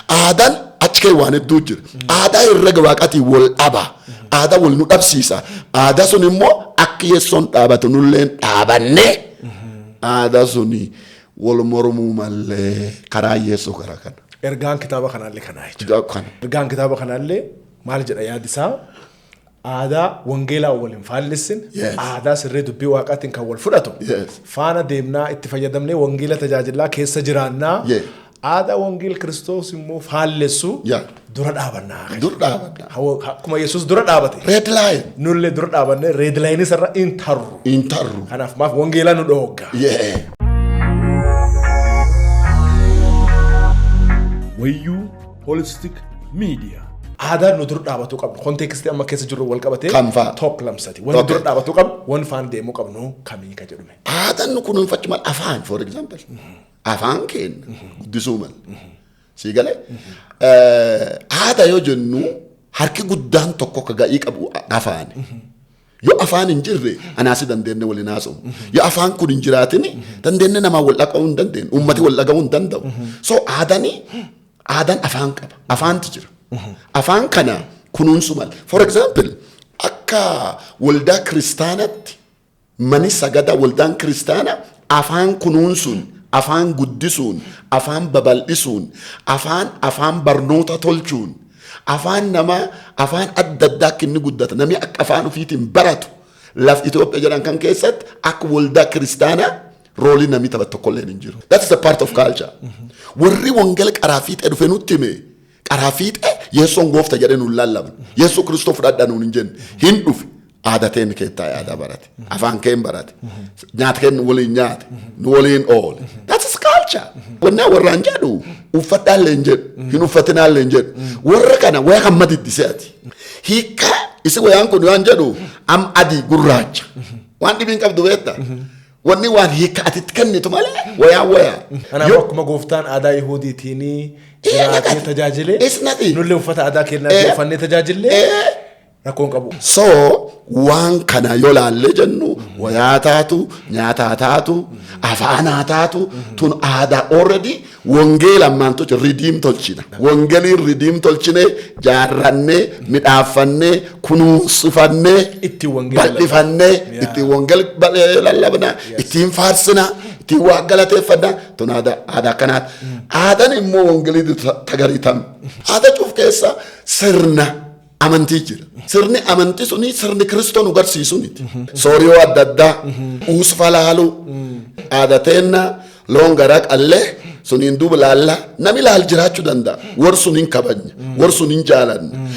Aadaan achi kee waan hedduu jira. Aadaa herrega waaqatii wal dhaba. Aadaa wal nu dhabsiisa. Aadaa sun immoo akka yeessoon dhaabatu nulleen dhaabanne. Aadaa suni wal mormuu malee karaa yeessoo karaa kana. Ergaan kitaaba kanaallee kanaa jechuudha. Ergaan kitaaba kanaallee maal jedha yaadisaa? Aadaa Wongeelaa waliin faallessin, aadaa sirrii dubbii waaqaatiin kan wal fudhatu. Faana deemnaa itti fayyadamnee Wongeela tajaajilaa keessa jiraannaa. Aadaa Wongeel Kiristoos immoo faallessu dura dhaabannaa. Dura dhaabannaa. Akkuma Yesuus dura dhaabate. Red line. Nullee dura dhaabannee red line isarra intarru. Intarru. Kanaaf maaf Wongeelaa nu dhoogga. Woyyuu Holistic Media. Aadaa nu dura dhaabatu qabnu. Konteekstii amma keessa jiru wal qabatee top lamsati. Wanni dura dhaabatu qabnu, wanni faan deemuu qabnu kamii ka jedhume. Aadaan nu kunuunfachuu mal afaan for example. Afaan keenya guddisuu mal. Siigalee aadaa yoo jennu harki guddaan tokko ka ga'ii qabu afaan. Yoo afaan hin jirre anaasi dandeenne waliin haasa'u. Yoo afaan kun hin jiraatini dandeenne namaa wal dhaga'uu hin dandeenyu. Uummati wal dhaga'uu hin danda'u. So aadaan afaan qaba. Afaanti jira. Afaan kana kunuunsu mal. For example akka waldaa kiristaanatti mani sagadaa waldaan kiristaana afaan kunuunsuun, afaan guddisuun, afaan babal'isuun, afaan barnoota tolchuun, afaan namaa afaan adda addaa kinni guddata. Namni akka afaan ofiitiin baratu laf Itoophiyaa jedhan kan keessatti akka waldaa kiristaanaa roolii namni taphatu tokkolleen hin jiru. That is a part of culture. Warri Wongeela qaraa fiixee dhufe nutti hime. Qaraa fiixee Yesuun goofta jedhee nuun lallaban. Yesuus Kiristoos fudhadhaa nuun hin jenne. Hin dhufe. Aadateen keettaa aadaa barate. Afaan keen barate. Nyaata keen waliin nyaate. Nu waliin oole. That is culture. Wannaa warraan jedhu uffadhaallee hin jedhu. Hin uffatinaallee hin jedhu. Warra kana waya kan madiddisiati. Hiika isi wayaan kun waan jedhu am adii gurraacha. Waan dhibiin qabdu beektaa. Wanni waan hiika atitti kennitu malee wayaa. Kanaaf akkuma gooftaan aadaa Yihuudiitiin jiraatee tajaajilee nullee uffata aadaa kennaa uffannee tajaajilee rakkoon qabu. So waan kana yoo laallee jennu wayaa taatu, nyaataa taatu, afaanaa taatu tun aadaa already Wongeela ammaan tochi redeem tolchina. Wongeeliin redeem tolchine jaarrannee, midhaaffannee, kunuunsifannee, bal'ifannee, ittiin Wongeela lallabna, ittiin faarsina, ittiin waan galateeffannaa tun aadaa kanaati. Aadaan immoo Wongeelii tagariitam. Aadaa cuuf keessa sirna amantii jira. Sirni amantii suni sirni Kiristoon agarsiisuniti. Sooriyoo adda addaa, uusfa laalu, aadateenna, loon garaa qallee suniin duuba laalla nami laal jiraachuu danda'a. Warri suniin kabajna, warri suniin jaalanna.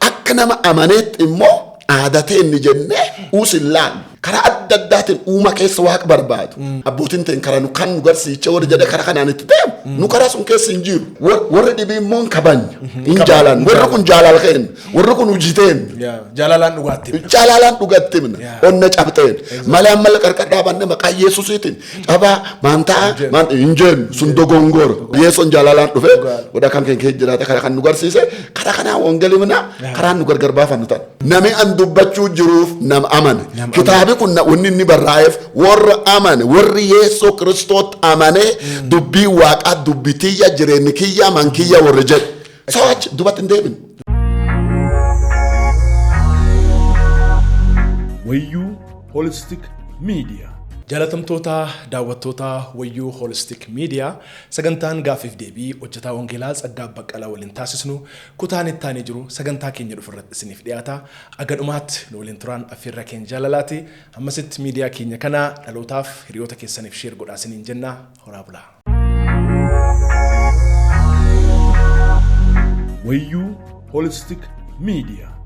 Akka nama amaneetti immoo aadateenni jennee uusin laalu. Karaa adda addaatiin uuma keessa waaqa barbaadu. Abbootiin ta'in karaa nu kan nu garsiicha warri jedhe karaa kanaan itti deemu. Nu karaa sun keessa hin jiru. Warri dhibii immoo hin kabajna. Hin jaalan. Warri kun jaalala kenna. Warri kun hujiteen. Jaalalaan dhugaatti. Jaalalaan dhugaatti mina. Onna cabteen. Malee amma qarqar dhaabanne maqaa Yesuusiitiin. Cabaa maantaa hin jennu sun dogongora. Yesuun jaalalaan dhufe. Wadaa kan keenya jiraate karaa kan nu garsiise. Karaa kanaa Wongeelii mina karaa nu gargar baafannu ta'a. Nami an dubbachuu jiruuf nama amane. Kitaabi kun wanni inni barraa'eef warra amane warri Yesuus Kiristoos amane dubbii waaqaa dubbitiyya jireenyi kiyya mankiyya warra jedhu. Soch dubatti hin deebin. Woyyuu Holistic Media. Jaalatamtoota daawwattoota Woyyuu Holistic Media sagantaan gaafiif deebii hojjetaa Wongeelaa Tsagga-Aab Baqqalaa waliin taasisnu kutaan itti aanee jiru sagantaa keenya dhufurratti isiniif dhiyaata. Agadhumaatti nu waliin turaan affeerra keenya jaalalaati. Ammasitti miidiyaa keenya kana dhalootaaf hiriyoota keessaniif sheer godhaa isiniin jenna. Horaa bulaa. Woyyuu Holistic Media.